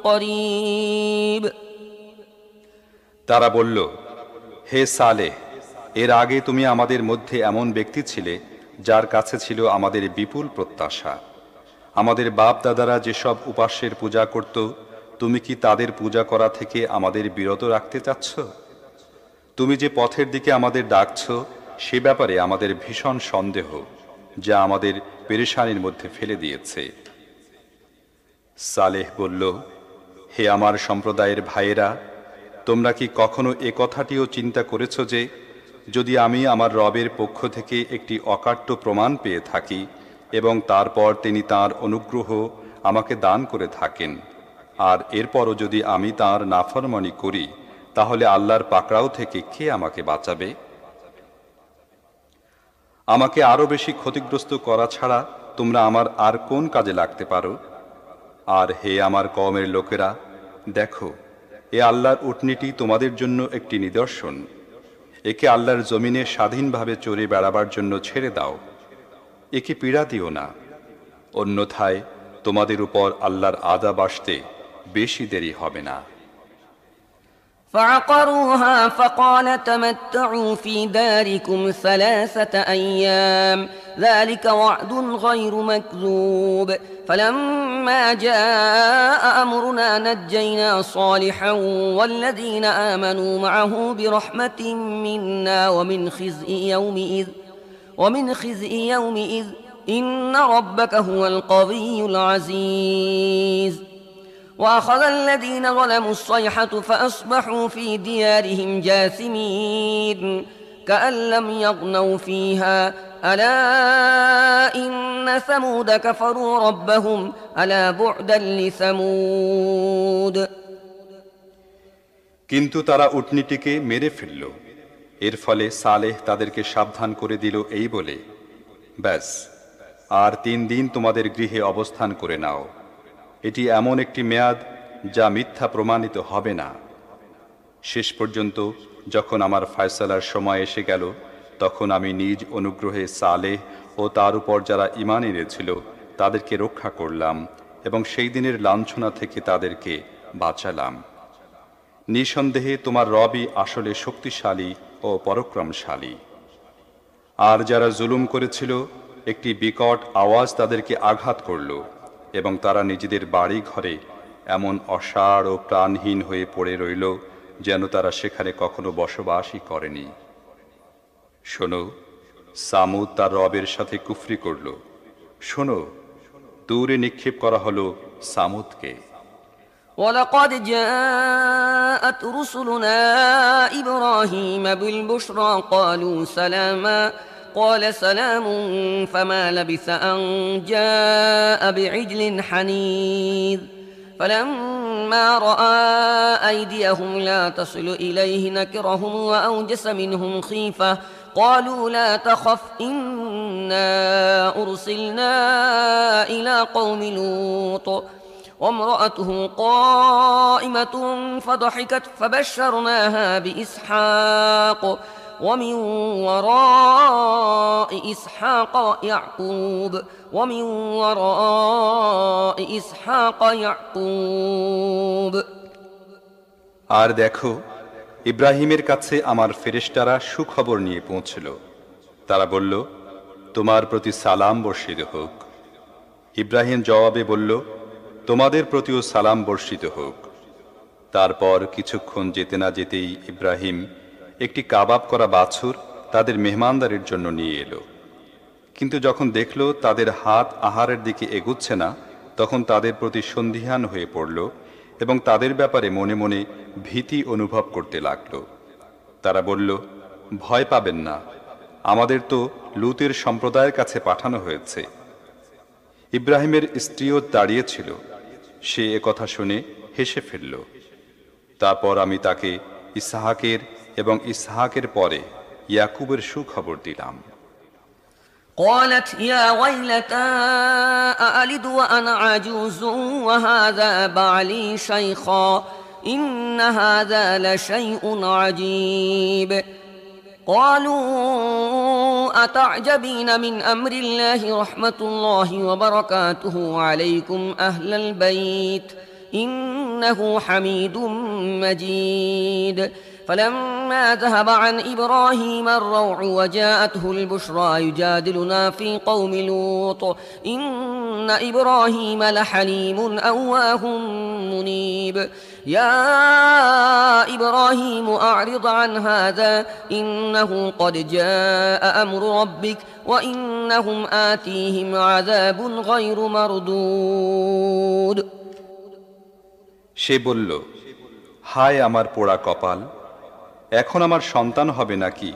قريب তারা বলল, হে সালেহ, এর আগে তুমি আমাদের মধ্যে এমন ব্যক্তি ছিলে যার কাছে ছিল আমাদের বিপুল প্রত্যাশা। আমাদের বাপ দাদারা যেসব উপাস্যের পূজা করত, তুমি কি তাদের পূজা করা থেকে আমাদের বিরত রাখতে চাচ্ছ? তুমি যে পথের দিকে আমাদের ডাকছ সে ব্যাপারে আমাদের ভীষণ সন্দেহ, যা আমাদের পেরেশানির মধ্যে ফেলে দিয়েছে। সালেহ বলল, হে আমার সম্প্রদায়ের ভাইয়েরা, তোমরা কি কখনো এ কথাটিও চিন্তা করেছ যে যদি আমি আমার রবের পক্ষ থেকে একটি অকাট্য প্রমাণ পেয়ে থাকি এবং তারপর তিনি তার অনুগ্রহ আমাকে দান করে থাকেন, আর এরপরও যদি আমি তার নাফরমানি করি, তাহলে আল্লাহর পাকড়াও থেকে কে আমাকে বাঁচাবে? আমাকে আরো বেশি ক্ষতিগ্রস্ত করা ছাড়া তোমরা আমার আর কোন কাজে লাগতে পারো? আর হে আমার কওমের লোকেরা, দেখো, এ আল্লাহর উটনীটি তোমাদের জন্য একটি নিদর্শন। একে আল্লাহর জমিনে স্বাধীনভাবে চড়ে বেড়াবার জন্য ছেড়ে দাও, একে পীড়া দিও না, অন্যথায় তোমাদের উপর আল্লাহর আযাব আসতে বেশি দেরি হবে না। فعقروها فقال تمتعوا في داركم 3 أيام ذلك وعد غير مكذوب فلما جاء أمرنا نجينا صالحا والذين آمنوا معه برحمة منا ومن خزي يومئذ إن ربك هو القوي العزيز وأخذ الذين ظلموا الصيحة فأصبحوا في ديارهم جاثمين كأن لم يغنوا فيها ألا إن ثمود كفروا ربهم ألا بعدا لثمود কিন্তু তারা উটনীটিকে মেরে ফেলল। এর ফলে সালেহ তাদেরকে সাবধান করে দিল এই বলে, ব্যাস, আর 3 দিন তোমাদের গৃহে অবস্থান করে নাও। এটি এমন একটি মেয়াদ যা মিথ্যা প্রমাণিত হবে না। শেষ পর্যন্ত যখন আমার ফয়সালার সময় এসে গেল, তখন আমি নিজ অনুগ্রহে সালেহ ও তার উপর যারা ঈমান এনেছিল তাদেরকে রক্ষা করলাম এবং সেই দিনের লাঞ্ছনা থেকে তাদেরকে বাঁচালাম। নিঃসন্দেহে তোমার রবই আসলে শক্তিশালী ও পরাক্রমশালী। আর যারা জুলুম করেছিল, একটি বিকট আওয়াজ তাদেরকে আঘাত করল এবং তারা নিজেদের বাড়ি ঘরে এমন অসাড় ও প্রাণহীন হয়ে পড়ে রইল যেন তারা সেখানে কখনো বসবাসই করেনি। শোনো, সামুদ তার রবের সাথে কুফরি করল। শোনো, দূরে নিক্ষেপ করা হলো সামুদকে। ولقد جاءت رسلنا إبراهيم بالبشرى قالوا سلاما قال سلام فما لبث أن جاء بعجل حنيذ فلما رأى أيديهم لا تصل إليه نكرهم وأوجس منهم خيفة قالوا لا تخف إنا أرسلنا إلى قوم لوط وامرأته قائمة فضحكت فبشرناها بإسحاق ومن وراء إسحاق يعقوب আর দেখো, ইব্রাহিমের কাছে আমার ফেরেশতারা সুখবর নিয়ে পৌঁছল। তারা বলল, তোমার প্রতি সালাম বর্ষিত হোক। ইব্রাহিম জবাবে বলল, তোমাদের প্রতিও সালাম বর্ষিত হোক। তারপর কিছুক্ষণ যেতে না যেতেই ইব্রাহিম একটি কাবাব করা বাছুর তাদের মেহমানদারির জন্য নিয়ে এলো। কিন্তু যখন দেখল তাদের হাত আহারের দিকে এগুচ্ছে না, তখন তাদের প্রতি সন্দিহান হয়ে পড়ল এবং তাদের ব্যাপারে মনে মনে ভীতি অনুভব করতে লাগল। তারা বলল, ভয় পাবেন না, আমাদের তো লূতের সম্প্রদায়ের কাছে পাঠানো হয়েছে। ইব্রাহিমের স্ত্রীও দাঁড়িয়েছিল। সে একথা শুনে হেসে ফেলল। তারপর আমি তাকে ইসহাকের এবং ইসহাকের পরে ইয়াকুবের সুখবর দিলাম। قالت يا ويلتى أألد وأنا عجوز وهذا بعلي شيخا إن هذا لشيء عجيب قالوا أتعجبين من أمر الله رحمة الله وبركاته عليكم أهل البيت إنه حميد مجيد فلما ذهب عن إبراهيم الروع وجاءته البشرى يجادلنا في قوم لوط إن إبراهيم لحليم أواه منيب يا إبراهيم أعرض عن هذا إنه قد جاء أمر ربك وإنهم آتيهم عذاب غير مردود সে বলল, হায় আমার পোড়া কপাল, এখন আমার সন্তান হবে নাকি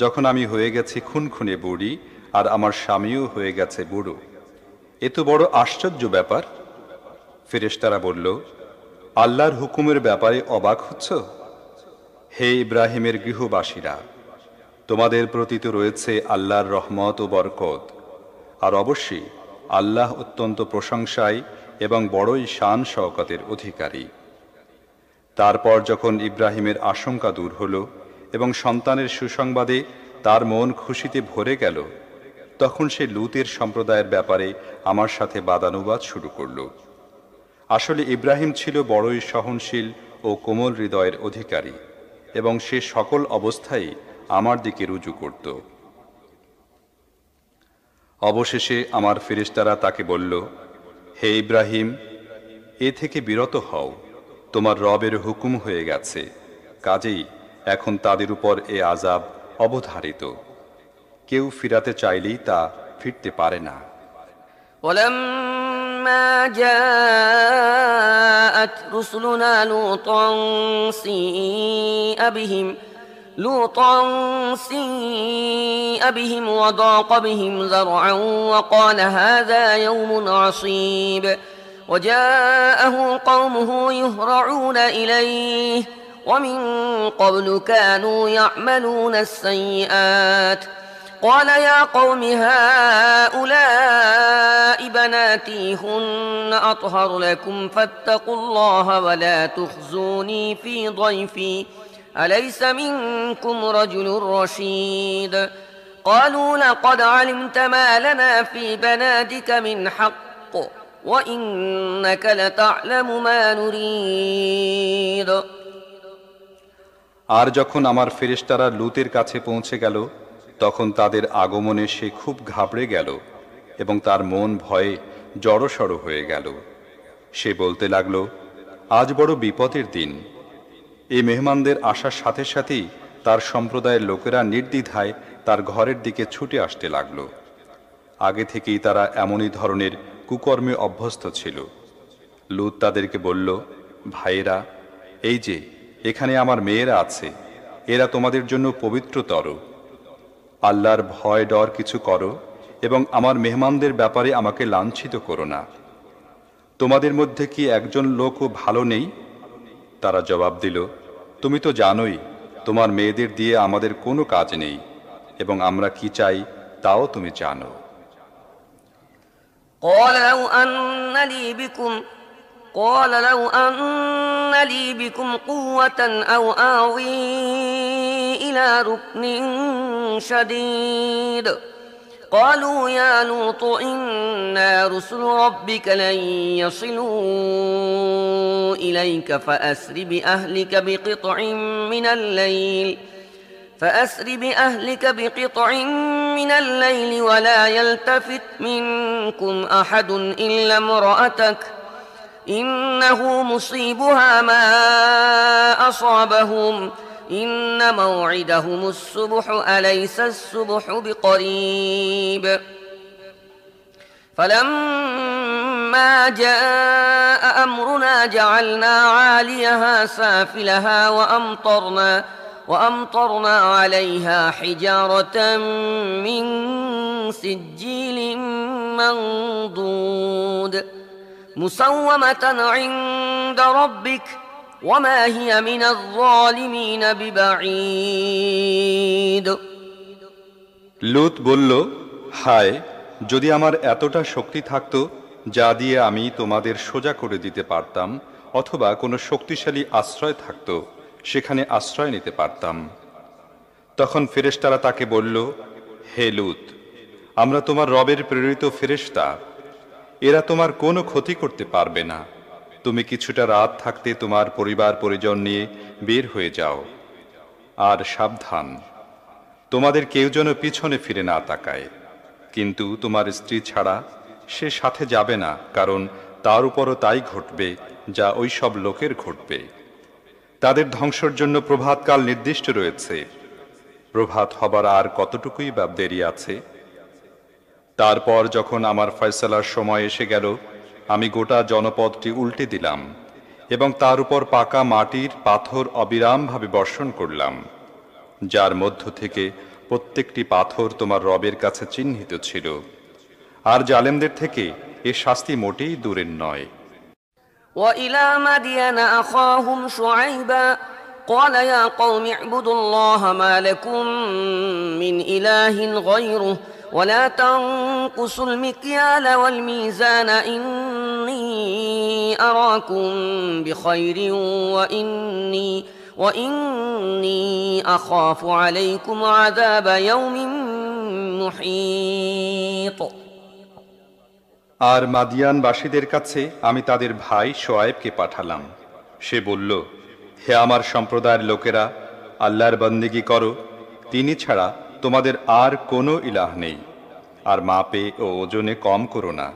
যখন আমি হয়ে গেছি খুনখুনে বুড়ি আর আমার স্বামীও হয়ে গেছে বুড়ো? এ তো বড় আশ্চর্য ব্যাপার। ফেরেশতারা বলল, আল্লাহর হুকুমের ব্যাপারে অবাক হচ্ছ? হে ইব্রাহিমের গৃহবাসীরা, তোমাদের প্রতি তো রয়েছে আল্লাহর রহমত ও বরকত, আর অবশ্যই আল্লাহ অত্যন্ত প্রশংসায় এবং বড়ই শান শওকতের অধিকারী। তারপর যখন ইব্রাহিমের আশঙ্কা দূর হল এবং সন্তানের সুসংবাদে তার মন খুশিতে ভরে গেল, তখন সে লূতের সম্প্রদায়ের ব্যাপারে আমার সাথে বাদানুবাদ শুরু করল। আসলে ইব্রাহিম ছিল বড়ই সহনশীল ও কোমল হৃদয়ের অধিকারী, এবং সে সকল অবস্থায় আমার দিকে রুজু করত। অবশেষে আমার ফেরেশতারা তাকে বলল, হে ইব্রাহিম, এ থেকে বিরত হও, তোমার রবের হুকুম হয়ে গেছে, কাজেই এখন তাদের উপর এ আযাব অবধারিত। কেউ ফিরাতে চাইলেই তা ফিরতে পারে না। ولما جاءت رسلنا لوطا سيء بهم وضاق بهم ذرعا وقال هذا يوم عصيب وجاءه قومه يهرعون إليه ومن قبل كانوا يعملون السيئات قال يا قوم هؤلاء بناتي هن أطهر لكم فاتقوا الله ولا تخزوني في ضيفي أليس منكم رجل رشيد قالوا لقد علمت ما لنا في بناتك من حق وإنك لتعلم ما نريد। আর যখন আমার ফেরেশতারা লূতের কাছে পৌঁছে গেল, তখন তাদের আগমনে সে খুব ঘাবড়ে গেল এবং তার মন ভয়ে জড়সড় হয়ে গেল। সে বলতে লাগল, আজ বড় বিপদের দিন। এই মেহমানদের আসার সাথে সাথেই তার সম্প্রদায়ের লোকেরা নির্দ্বিধায় তার ঘরের দিকে ছুটে আসতে লাগল। আগে থেকেই তারা এমনই ধরনের কুকর্মে অভ্যস্ত ছিল। লূত তাদেরকে বলল, ভাইয়েরা, এই যে এখানে আমার মেয়েরা আছে, এরা তোমাদের জন্য পবিত্রতর। আল্লাহর ভয় ডর কিছু করো এবং আমার মেহমানদের ব্যাপারে আমাকে লাঞ্ছিত করো না। তোমাদের মধ্যে কি একজন লোকও ভালো নেই? তারা জবাব দিল, তুমি তো জানোই তোমার মেয়েদের দিয়ে আমাদের কোনো কাজ নেই, এবং আমরা কি চাই তাও তুমি জানো। قال لو أن لي بكم قوة أو آوي إلى ركن شديد قالوا يا لوط إنا رسل ربك لن يصلوا إليك فأسر بقطع من الليل ولا يلتفت منكم أحد إلا امرأتك إنه مصيبها ما أصابهم إن موعدهم الصبح أليس الصبح بقريب فلما جاء أمرنا جعلنا عاليها سافلها وأمطرنا عليها حجارة من سجيل منضود مسومة عند ربك وما هي من الظالمين ببعيد। লূত বলল, হায়, যদি আমার এতটা শক্তি থাকতো যা দিয়ে আমি তোমাদের সোজা করে দিতে পারতাম, অথবা কোনো শক্তিশালী আশ্রয় থাকতো সেখানে আশ্রয় নিতে পারতাম। তখন ফেরেশতারা তাকে বলল, হে লূত, আমরা তোমার রবের প্রেরিত ফেরেশতা, এরা তোমার কোনো ক্ষতি করতে পারবে না। তুমি কিছুটা রাত থাকতে তোমার পরিবার পরিজন নিয়ে বের হয়ে যাও, আর সাবধান, তোমাদের কেউ যেন পিছনে ফিরে না তাকায়। কিন্তু তোমার স্ত্রী ছাড়া সে সাথে যাবে না, কারণ তার উপরও তাই ঘটবে যা ওই সব লোকের ঘটবে। তাদের ধ্বংসের জন্য প্রভাতকাল নির্দিষ্ট রয়েছে, প্রভাত হবার আর কতটুকুই বা দেরি আছে। তারপর যখন আমার ফয়সালার সময় এসে গেল, আমি গোটা জনপদটি উল্টে দিলাম এবং তার উপর পাকা মাটির পাথর অবিরামভাবে বর্ষণ করলাম, যার মধ্য থেকে প্রত্যেকটি পাথর তোমার রবের কাছে চিহ্নিত ছিল। আর জালেমদের থেকে এ শাস্তি মোটেই দূরের নয়। وإلى مدين أخاهم شعيبا قال يا قوم اعبدوا الله ما لكم من إله غيره ولا تنقصوا المكيال والميزان إني أراكم بخير وإني أخاف عليكم عذاب يوم محيط আর মাদিয়ানবাসীদের কাছে আমি তাদের ভাই শোয়াইবকে পাঠালাম। সে বলল, হে আমার সম্প্রদায়ের লোকেরা, আল্লাহর বন্দেগী করো, তিনি ছাড়া তোমাদের আর কোনো ইলাহ নেই, আর মাপে ও ওজনে কম করো না।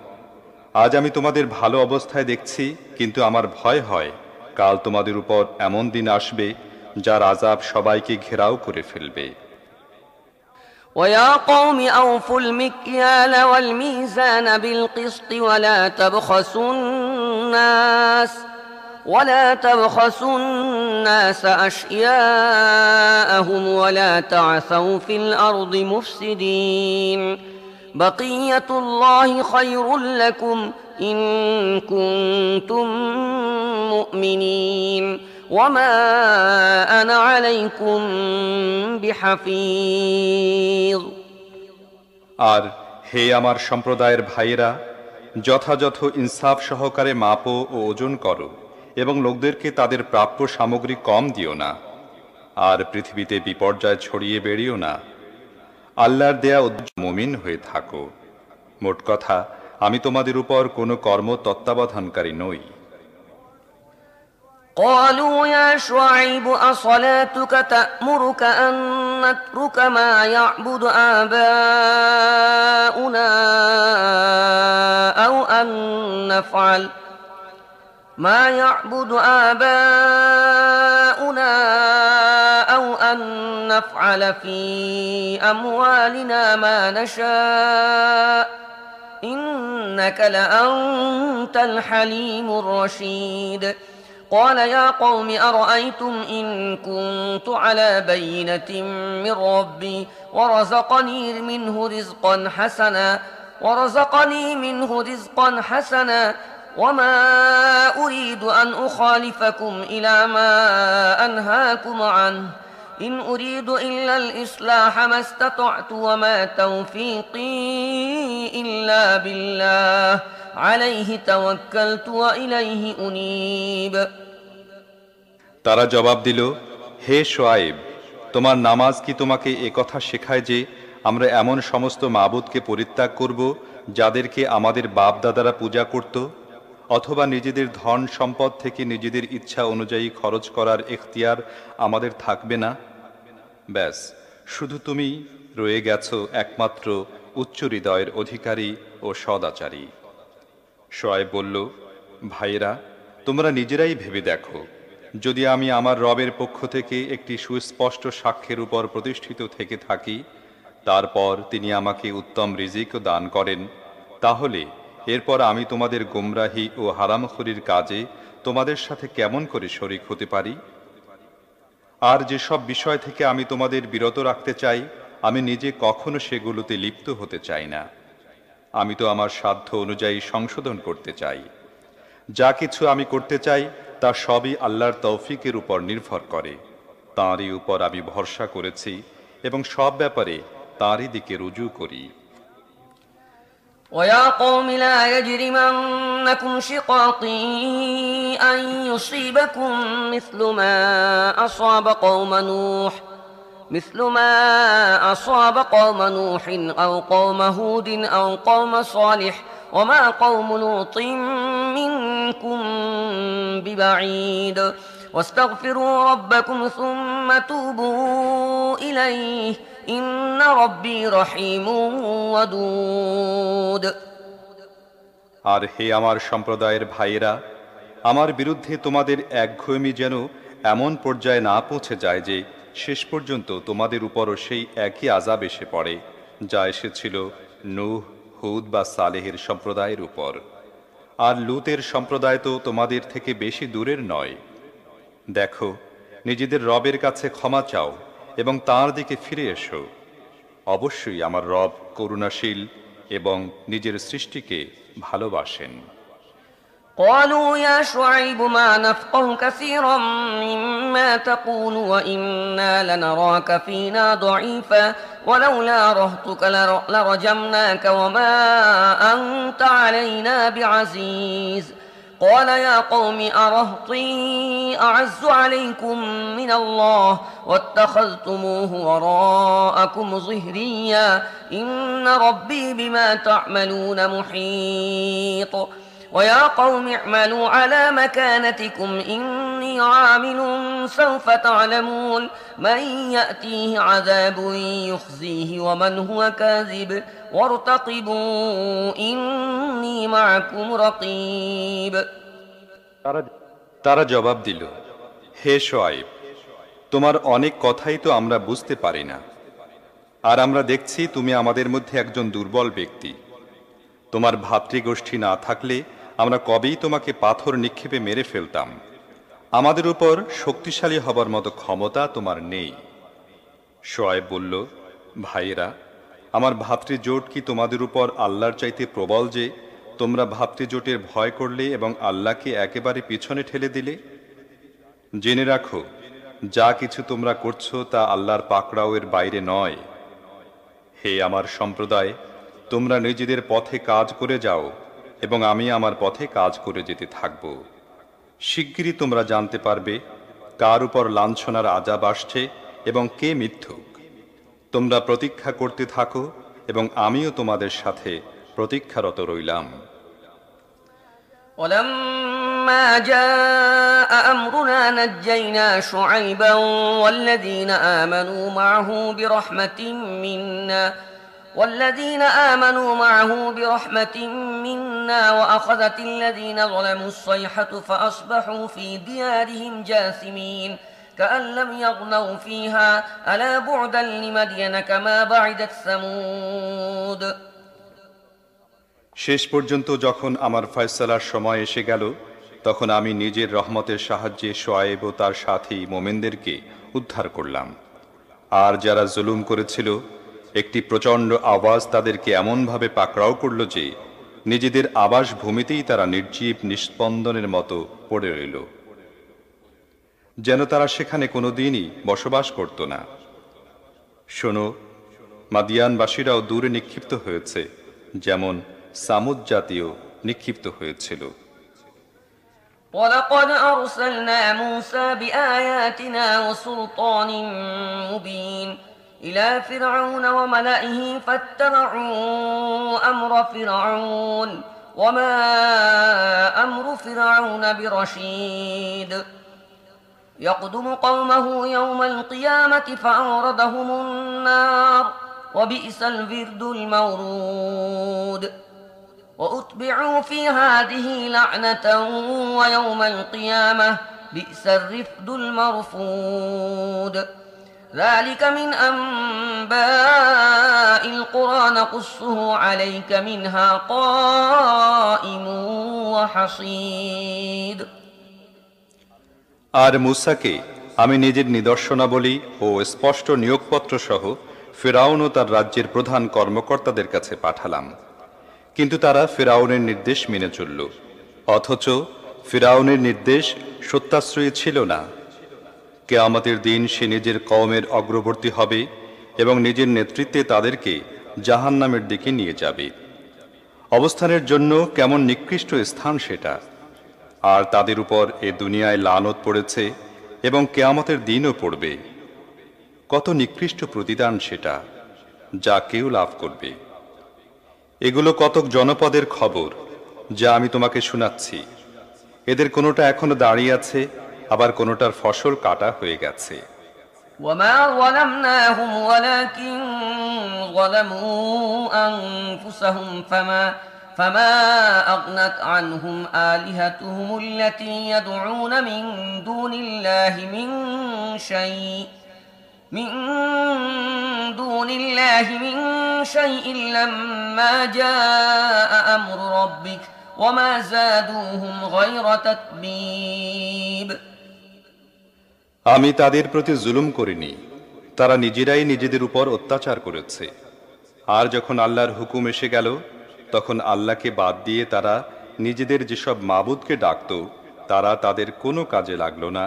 আজ আমি তোমাদের ভালো অবস্থায় দেখছি, কিন্তু আমার ভয় হয় কাল তোমাদের উপর এমন দিন আসবে যার আযাব সবাইকে ঘেরাও করে ফেলবে। ويا قوم أوفوا المكيال والميزان بالقسط ولا تبخسوا الناس أشياءهم ولا تعثوا في الأرض مفسدين بقية الله خير لكم إن كنتم مؤمنين وما أنا عليكم بحفيظ আর হে আমার সম্প্রদায়ের ভাইয়েরা, যথাযথ ইনসাফ সহকারে মাপো ও ওজন করো, এবং লোকদেরকে তাদের প্রাপ্য সামগ্রী কম দিও না, আর পৃথিবীতে বিপর্যয় ছড়িয়ে বেরিও না। আল্লাহর দেয়া মুমিন হয়ে থাকো। মোট কথা, আমি তোমাদের উপর কোনো কর্ম তত্ত্বাবধানকারী নই। قالوا يا شعيب أصلاتك تأمرك أن نترك ما يعبد آباؤنا أو أن نفعل في أموالنا ما نشاء إنك لأنت الحليم الرشيد قال يا قوم أرأيتم إن كنت على بينة من ربي ورزقني منه رزقا حسنا وما أريد أن أخالفكم إلى ما أنهاكم عنه إن أريد إلا الإصلاح ما استطعت وما توفيقي إلا بالله عليه توكلت وإليه أنيب তারা জবাব দিল, হে শোয়াইব, তোমার নামাজ কি তোমাকে একথা শেখায় যে আমরা এমন সমস্ত মাবুদকে পরিত্যাগ করব যাদেরকে আমাদের বাপ দাদারা পূজা করত, অথবা নিজেদের ধন সম্পদ থেকে নিজেদের ইচ্ছা অনুযায়ী খরচ করার এখতিয়ার আমাদের থাকবে না? ব্যাস, শুধু তুমি রয়ে গেছো একমাত্র উচ্চ হৃদয়ের অধিকারী ও সদাচারী। শোয়াইব বলল, ভাইয়েরা, তোমরা নিজেরাই ভেবে দেখো, যদি আমি আমার রবের পক্ষ থেকে একটি সুস্পষ্ট সাক্ষ্যের উপর প্রতিষ্ঠিত থেকে থাকি, তারপর তিনি আমাকে উত্তম রিজিক দান করেন, তাহলে এরপর আমি তোমাদের গোমরাহি ও হারামখোরির কাজে তোমাদের সাথে কেমন করে শরিক হতে পারি? আর যেসব বিষয় থেকে আমি তোমাদের বিরত রাখতে চাই, আমি নিজে কখনো সেগুলোতে লিপ্ত হতে চাই না। আমি তো আমার সাধ্য অনুযায়ী সংশোধন করতে চাই। যা কিছু আমি করতে চাই তা সবই আল্লাহর তৌফিকের উপর নির্ভর করে। তাঁরই উপর আমি ভরসা করেছি এবং সব ব্যাপারে তাঁরই দিকে রুজু করি। ويا قوم لا يجرمنكم شقاقي أن يصيبكم مثل ما أصاب قوم نوح أو قوم هود أو قوم صالح وما قوم لوط منكم ببعيد واستغفروا ربكم ثم توبوا إليه إن ربي رحيم ودود আর হে আমার সম্প্রদায়ের ভাইয়েরা, আমার বিরুদ্ধে তোমাদের একঘেয়েমি যেন এমন পর্যায়ে না পৌঁছে যায় যে শেষ পর্যন্ত তোমাদের উপরও সেই একই আযাব এসে পড়ে যা এসেছিল নূহ, হুদ বা সালেহের সম্প্রদায়ের উপর। আর লূতের সম্প্রদায় তো তোমাদের থেকে বেশি দূরের নয়। দেখো, নিজেদের রবের কাছে ক্ষমা চাও এবং তাঁর দিকে ফিরে এসো। অবশ্যই আমার রব করুণাশীল এবং নিজের সৃষ্টিকে ভালোবাসেন। قالوا يا شعيب ما نفقه كثيرا مما تقول وإنا لنراك فينا ضعيفا ولولا رهطك لرجمناك وما أنت علينا بعزيز قال يا قوم أرهطي أعز عليكم من الله واتخذتموه وراءكم ظهريا إن ربي بما تعملون محيط ويا قوم اعملوا على مكانتكم إني عامل سوف تعلمون من يأتيه عذاب يخزيه ومن هو كاذب وارتقبوا إني معكم رقيب তারা জবাব দিল, হে শুআয়ব, তোমার অনেক কথাই তো আমরা বুঝতে পারি না, আর আমরা দেখছি তুমি আমাদের মধ্যে একজন দুর্বল ব্যক্তি। তোমার ভাতৃগোষ্ঠী না থাকলে আমরা কবেই তোমাকে পাথর নিক্ষেপে মেরে ফেলতাম। আমাদের উপর শক্তিশালী হবার মতো ক্ষমতা তোমার নেই। শুআয়ব বলল, ভাইয়েরা, আমার ভাতৃজোট কি তোমাদের উপর আল্লাহর চাইতে প্রবল যে তোমরা ভাতৃজোটের ভয় করলে এবং আল্লাহকে একেবারে পিছনে ঠেলে দিলে? জেনে রাখো, যা কিছু তোমরা করছো তা আল্লাহর পাকড়াওয়ের বাইরে নয়। হে আমার সম্প্রদায়, তোমরা নিজেদের পথে কাজ করে যাও এবং আমি আমার পথে কাজ করে যেতে থাকব। শিগগিরই তোমরা জানতে পারবে কার উপর লাঞ্ছনার আযাব আসছে এবং কে মিথ্যুক। তোমরা প্রতীক্ষা করতে থাকো এবং আমিও তোমাদের সাথে প্রতীক্ষারত রইলাম। ولما جاء أمرنا نجينا شعيبا والذين آمنوا معه برحمة منا وأخذت الذين ظلموا الصيحة فأصبحوا في ديارهم جاثمين كأن لم يغنوا فيها ألا بعدا لمدين كما بعدت ثمود। শেষ পর্যন্ত যখন আমার ফয়সালার সময় এসে গেল, তখন আমি নিজের রহমতের সাহায্যে শুআয়ব ও তার সাথী মোমেনদেরকে উদ্ধার করলাম। আর যারা জুলুম করেছিল, একটি প্রচণ্ড আওয়াজ তাদেরকে এমনভাবে পাকড়াও করল যে নিজেদের আবাস ভূমিতেই তারা নির্জীব নিস্পন্দনের মতো পড়ে রইল, যেন তারা সেখানে কোনোদিনই বসবাস করত না। শোনো, মাদিয়ানবাসীরাও দূরে নিক্ষিপ্ত হয়েছে, যেমন সামুদ জাতীয় নিক্ষিপ্ত হয়েছিল। ولقد أرسلنا موسى بآياتنا وسلطان مبين إلى فرعون وملئه فاتبعوا أمر فرعون وما أمر فرعون برشيد يقدم قومه يوم القيامة فأوردهم النار وبئس الورد المورود وأتبعوا في هذه لعنة ويوم القيامة بئس الرفد المرفود ذلك من أنباء القرى نقصه عليك منها قائم وحصيد। আর মূসাকে আমি নিজের নিদর্শনাবলী ও স্পষ্ট নিয়োগপত্র সহ ফিরআউন ও তার রাজ্যের প্রধান কর্মকর্তাদের কাছে পাঠালাম, কিন্তু তারা ফিরআউনের নির্দেশ মেনে চলল, অথচ ফিরআউনের নির্দেশ সত্যাশ্রয়ী ছিল না। কিয়ামতের দিন সে নিজের কওমের অগ্রবর্তী হবে এবং নিজের নেতৃত্বে তাদেরকে জাহান্নামের দিকে নিয়ে যাবে। অবস্থানের জন্য কেমন নিকৃষ্ট স্থান সেটা! আর তাদের উপর এ দুনিয়ায় লানত পড়েছে এবং কিয়ামতের দিনও পড়বে। কত নিকৃষ্ট প্রতিদান সেটা, যা কেউ লাভ করবে। এগুলো কতক জনপদের খবর যা আমি তোমাকে শোনাচ্ছি। এদের কোনোটা এখনো দাঁড়িয়ে আছে, আবার কোনোটার ফসল কাটা হয়ে গেছে। وما ظلمناهم ولكن ظلموا أنفسهم فما أغنت عنهم آلهتهم التي يدعون من دون الله من شيء لما جاء أمر ربك وما زادوهم غير تتبيب। আমি তাদের প্রতি জুলুম করিনি, তারা নিজেরাই নিজেদের উপর অত্যাচার করেছে। আর যখন আল্লাহর হুকুম এসে গেল, তখন আল্লাহকে বাদ দিয়ে তারা নিজেদের যেসব মাবুদকে ডাকত তারা তাদের কোনো কাজে লাগল না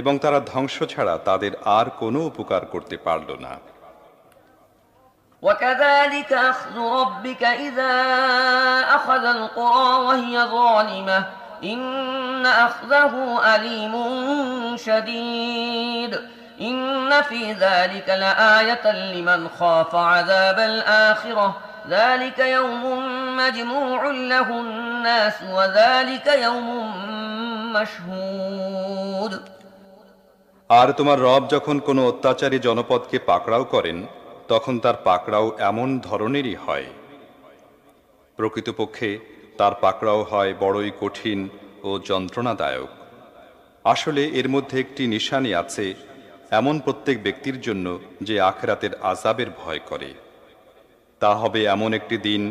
এবং তারা ধ্বংস ছাড়া তাদের আর কোনো উপকার করতে পারল না। وكذلك أخذ ربك إذا أخذ القرى وهي ظالمة إن أخذه أليم شديد إن في ذلك لآية لمن خاف عذاب الآخرة ذلك يوم مجموع له الناس وذلك يوم مشهود। আর তোমার রব যখন কোনো অত্যাচারী জনপদকে পাকড়াও করেন তখন তার পাকড়াও এমন ধরনেরই হয়। প্রকৃতপক্ষে তার পাকড়াও হয় বড়ই কঠিন ও যন্ত্রণাদায়ক। আসলে এর মধ্যে একটি নিশানি আছে এমন প্রত্যেক ব্যক্তির জন্য যে আখিরাতের আযাবের ভয় করে। তা হবে এমন একটি দিন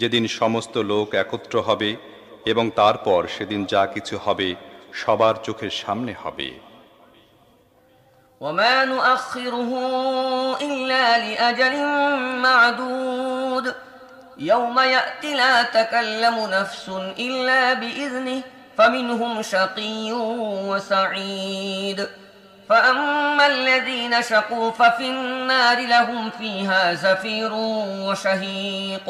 যেদিন সমস্ত লোক একত্র হবে এবং তারপর সেদিন যা কিছু হবে সবার চোখের সামনে হবে। وما نؤخره إلا لأجل معدود يوم يأتي لا تكلم نفس إلا بإذنه فمنهم شقي وسعيد فأما الذين شقوا ففي النار لهم فيها زفير وشهيق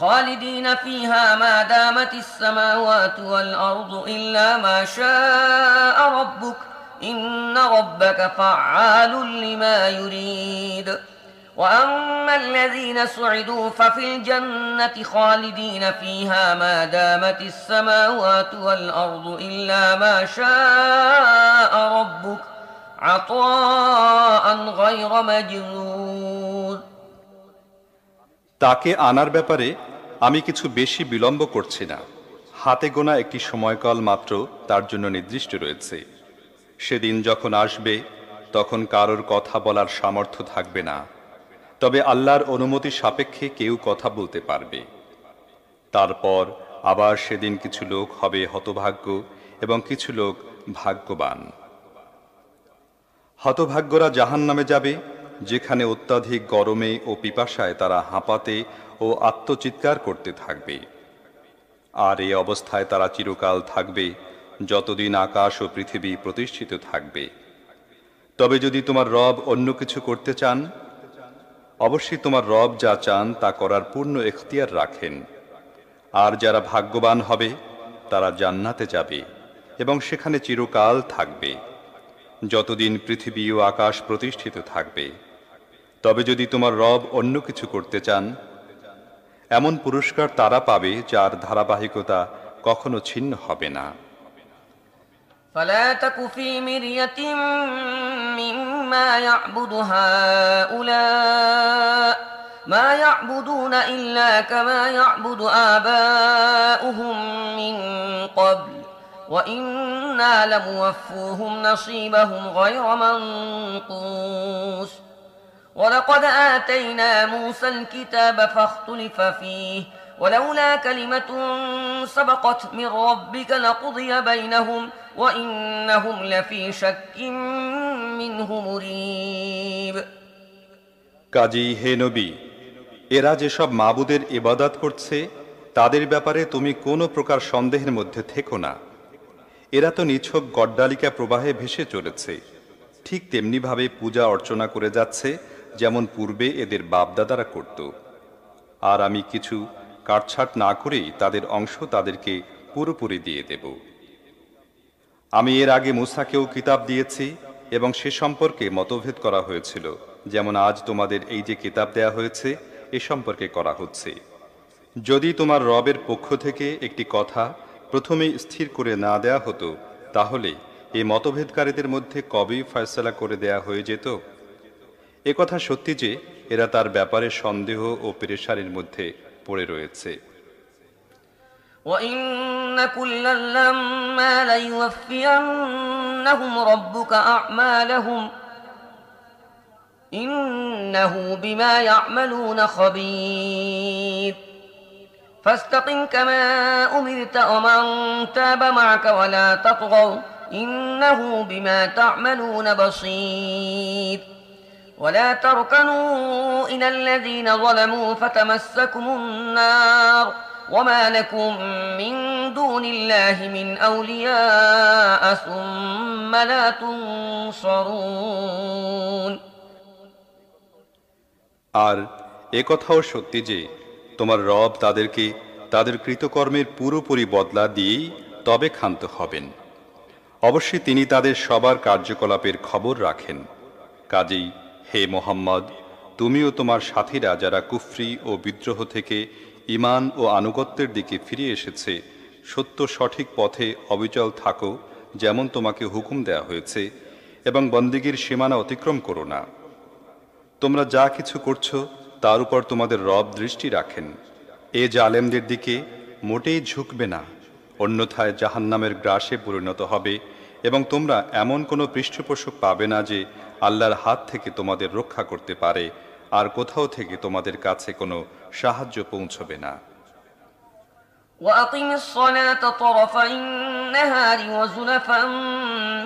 خالدين فيها ما دامت السماوات والأرض إلا ما شاء ربك إن ربك فعال لما يريد وأما الذين سعدوا ففي الجنة خالدين فيها ما دامت السماوات والأرض إلا ما شاء ربك عطاء غير مجذوذ। তাকে আনার ব্যাপারে আমি কিছু বেশি বিলম্ব করছি না। হাতে গোনা একটি সময়কাল মাত্র তার জন্য নির্দিষ্ট রয়েছে। সেদিন যখন আসবে তখন কারোর কথা বলার সামর্থ্য থাকবে না, তবে আল্লাহর অনুমতি সাপেক্ষে কেউ কথা বলতে পারবে। তারপর আবার সেদিন কিছু লোক হবে হতভাগ্য এবং কিছু লোক ভাগ্যবান। হতভাগ্যরা জাহান্নামে যাবে, যেখানে অত্যাধিক গরমে ও পিপাসায় তারা হাঁপাতে ও আত্মচিৎকার করতে থাকবে। আর এই অবস্থায় তারা চিরকাল থাকবে যতদিন আকাশ ও পৃথিবী প্রতিষ্ঠিত থাকবে। তবে যদি তোমার রব অন্য কিছু করতে চান, অবশ্যই তোমার রব যা চান তা করার পূর্ণ এখতিয়ার রাখেন। আর যারা ভাগ্যবান হবে তারা জান্নাতে যাবে এবং সেখানে চিরকাল থাকবে যতদিন পৃথিবী ও আকাশ প্রতিষ্ঠিত থাকবে। তবে যদি তোমার রব অন্য কিছু করতে চান, এমন পুরস্কার তারা পাবে যার ধারাবাহিকতা কখনো ছিন্ন হবে না। فلا تك في مرية مما يعبد هؤلاء ما يعبدون إلا كما يعبد آباؤهم من قبل وإنا لموفوهم نصيبهم غير منقوص ولقد آتينا موسى الكتاب فاختلف فيه ولولا كلمة سبقت من ربك لقضي بينهم وإنهم لفي شك منه مريب। কাজী হে নবী, এরা যেসব মাবুদের ইবাদত করছে তাদের ব্যাপারে তুমি কোনো প্রকার সন্দেহের মধ্যে থেকো না। এরা তো নিছক গড্ডালিকা প্রবাহে ভেসে চলেছে, ঠিক তেমনিভাবে পূজা অর্চনা করে যাচ্ছে যেমন পূর্বে এদের বাপদাদারা করত। আর আমি কিছু কাটছাট না করেই তাদের অংশ তাদেরকে পুরোপুরি দিয়ে দেব। আমি এর আগে মূসাকেও কিতাব দিয়েছি এবং সে সম্পর্কে মতভেদ করা হয়েছিল, যেমন আজ তোমাদের এই যে কিতাব দেয়া হয়েছে এ সম্পর্কে করা হচ্ছে। যদি তোমার রবের পক্ষ থেকে একটি কথা প্রথমেই স্থির করে না দেয়া হতো তাহলে এই মতভেদকারীদের মধ্যে কবেই ফয়সালা করে দেয়া হয়ে যেত। একথা সত্যি যে এরা তার ব্যাপারে সন্দেহ ও পেরেশানির মধ্যে পড়ে রয়েছে। وَإِنَّ كُلًّا لَّمَّا لَيُوَفِّيَنَّهُمْ رَبُّكَ أَعْمَالَهُمْ إِنَّهُ بِمَا يَعْمَلُونَ خَبِيرٌ فَاسْتَقِمْ كَمَا أُمِرْتَ وَمَن تَابَ مَعَكَ وَلَا تَطْغَوْا إِنَّهُ بِمَا تَعْمَلُونَ بَصِيرٌ وَلَا تَرْكَنُوا إِلَى الَّذِينَ ظَلَمُوا فَتَمَسَّكُمُ النَّارُ وما لكم من دون الله من أولياء ثم لا تنصرون আর একথাও সত্যি যে তোমার রব তাদেরকে তাদের কৃতকর্মের পুরোপুরি বদলা দিয়েই তবে ক্ষান্ত হবেন। অবশ্যই তিনি তাদের সবার কার্যকলাপের খবর রাখেন। কাজেই হে মোহাম্মদ, তুমিও তোমার সাথীরা যারা কুফরি ও বিদ্রোহ থেকে ঈমান ও আনুগত্যের দিকে ফিরে এসেছে সত্য সঠিক পথে অবিচল থাকো, যেমন তোমাকে হুকুম দেয়া হয়েছে, এবং বন্দেগীর সীমানা অতিক্রম করো না। তোমরা যা কিছু করছো তার উপর তোমাদের রব দৃষ্টি রাখেন। এ জালেমদের দিকে মোটেই ঝুঁকবে না, অন্যথায় জাহান্নামের গ্রাসে পরিণত হবে, এবং তোমরা এমন কোনো পৃষ্ঠপোষক পাবে না যে আল্লাহর হাত থেকে তোমাদের রক্ষা করতে পারে, আর কোথাও থেকে তোমাদের কাছে কোনো সাহায্য পৌঁছবে না। وأقم الصلاة طرفي النهار وزلفا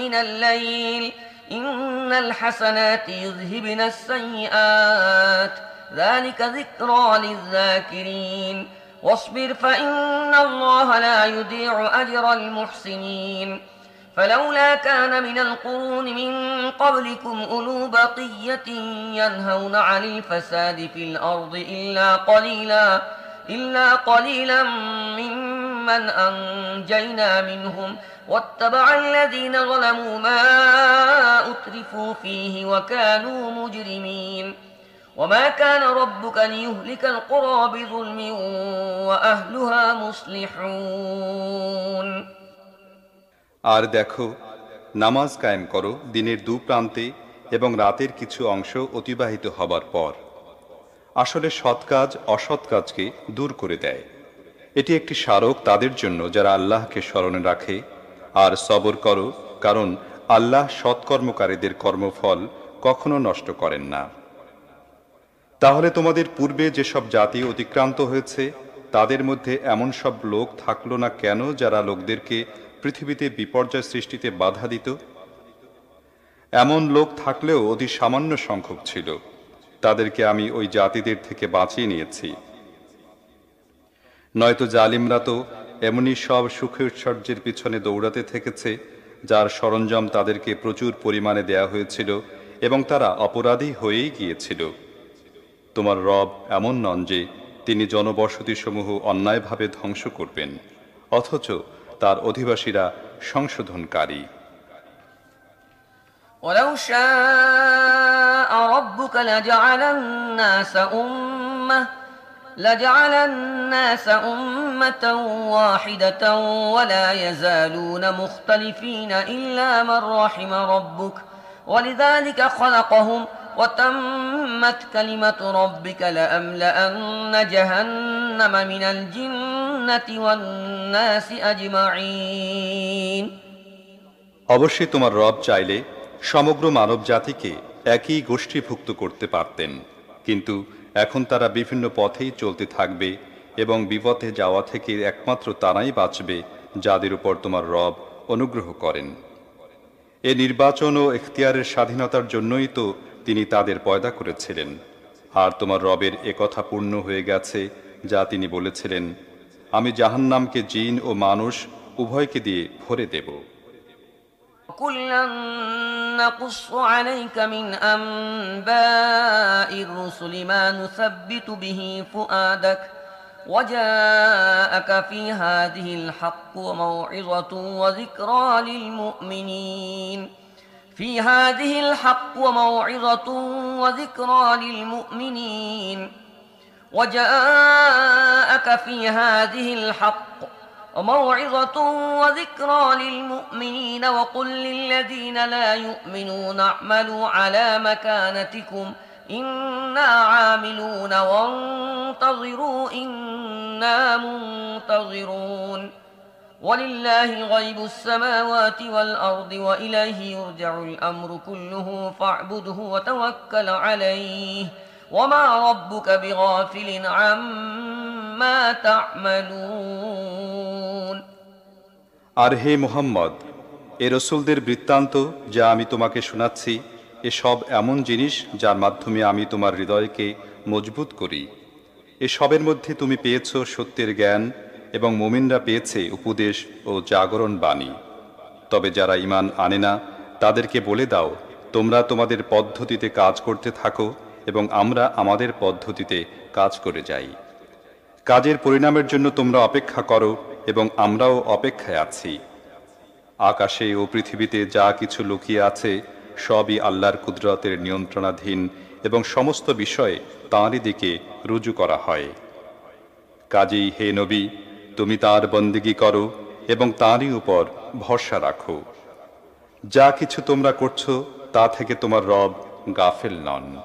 من الليل إن الحسنات يذهبن السيئات ذلك ذكرى للذاكرين واصبر فإن الله لا يضيع أجر المحسنين فلولا كان من القرون من قبلكم أولو بقية ينهون عن الفساد في الأرض إلا قليلا ممن أنجينا منهم واتبع الذين ظلموا ما أترفوا فيه وكانوا مجرمين وما كان ربك ليهلك القرى بظلم وأهلها مصلحون আর দেখো, নামাজ কায়েম করো দিনের দু প্রান্তে এবং রাতের কিছু অংশ অতিবাহিত হবার পর। আসলে সৎ কাজ অসৎ কাজকে দূর করে দেয়। এটি একটি স্মারক তাদের জন্য যারা আল্লাহকে স্মরণে রাখে, আর সবর করো, কারণ আল্লাহ সৎকর্মকারীদের কর্মফল কখনো নষ্ট করেন না। তাহলে তোমাদের পূর্বে যেসব জাতি অতিক্রান্ত হয়েছে তাদের মধ্যে এমন সব লোক থাকলো না কেন যারা লোকদেরকে পৃথিবীতে বিপর্যয় সৃষ্টিতে বাধা দিত? এমন লোক থাকলেও অতি সামান্য সংখ্যক ছিল, তাদেরকে আমি ওই জাতিদের থেকে বাঁচিয়ে নিয়েছি। নয়তো জালিমরা তো এমনই সব সুখৈশ্বর্যের পিছনে দৌড়াতে থেকেছে যার সরঞ্জাম তাদেরকে প্রচুর পরিমাণে দেয়া হয়েছিল, এবং তারা অপরাধী হয়েই গিয়েছিল। তোমার রব এমন নন যে তিনি জনবসতিসমূহ অন্যায়ভাবে ধ্বংস করবেন, অথচ তার অধিবাসীরা সংশোধনকারী। ولو شاء ربك لجعل الناس أمة واحدة ولا يزالون مختلفين إلا من رحم ربك ولذلك خلقهم وتمت كلمة ربك لأملأن جهنم من الجنة والناس أجمعين অবশ্যই তোমার রব চাইলে সমগ্র মানব জাতিকে একই গোষ্ঠীভুক্ত করতে পারতেন, কিন্তু এখন তারা বিভিন্ন পথেই চলতে থাকবে, এবং বিপথে যাওয়া থেকে একমাত্র তারাই বাঁচবে যাদের উপর তোমার রব অনুগ্রহ করেন। এ নির্বাচন ও এখতিয়ারের স্বাধীনতার জন্যই তো তিনি তাদের পয়দা করেছিলেন। আর তোমার রবের একথা পূর্ণ হয়ে গেছে যা তিনি বলেছিলেন, আমি জাহান্নামকে জিন ও মানুষ উভয়কে দিয়ে ভরে দেব। كلا نقص عليك من أنباء الرسل ما نثبت به فؤادك وجاءك في هذه الحق وموعظة وذكرى للمؤمنين وجاءك في هذه الحق وموعظة وذكرى للمؤمنين وقل للذين لا يؤمنون اعملوا على مكانتكم إنا عاملون وانتظروا إنا منتظرون ولله غيب السماوات والأرض وإليه يرجع الأمر كله فاعبده وتوكل عليه وما ربك بغافل عما تعملون আর হে মুহাম্মদ, এ রসুলদের বৃত্তান্ত যা আমি তোমাকে শোনাচ্ছি এসব এমন জিনিস যার মাধ্যমে আমি তোমার হৃদয়কে মজবুত করি। এসবের মধ্যে তুমি পেয়েছ সত্যের জ্ঞান এবং মুমিনরা পেয়েছে উপদেশ ও জাগরণ বাণী। তবে যারা ঈমান আনে না তাদেরকে বলে দাও, তোমরা তোমাদের পদ্ধতিতে কাজ করতে থাকো এবং আমরা আমাদের পদ্ধতিতে কাজ করে যাই। কাজের পরিণামের জন্য তোমরা অপেক্ষা করো এবং আমরাও অপেক্ষায় আছি। আকাশে ও পৃথিবীতে যা কিছু লুকিয়ে আছে সবই আল্লাহর কুদরতের নিয়ন্ত্রণাধীন এবং সমস্ত বিষয়ে তাঁরই দিকে রুজু করা হয়। কাজেই হে নবী, তুমি তাঁর বন্দেগী করো এবং তাঁরই উপর ভরসা রাখো। যা কিছু তোমরা করছো তা থেকে তোমার রব গাফেল নন।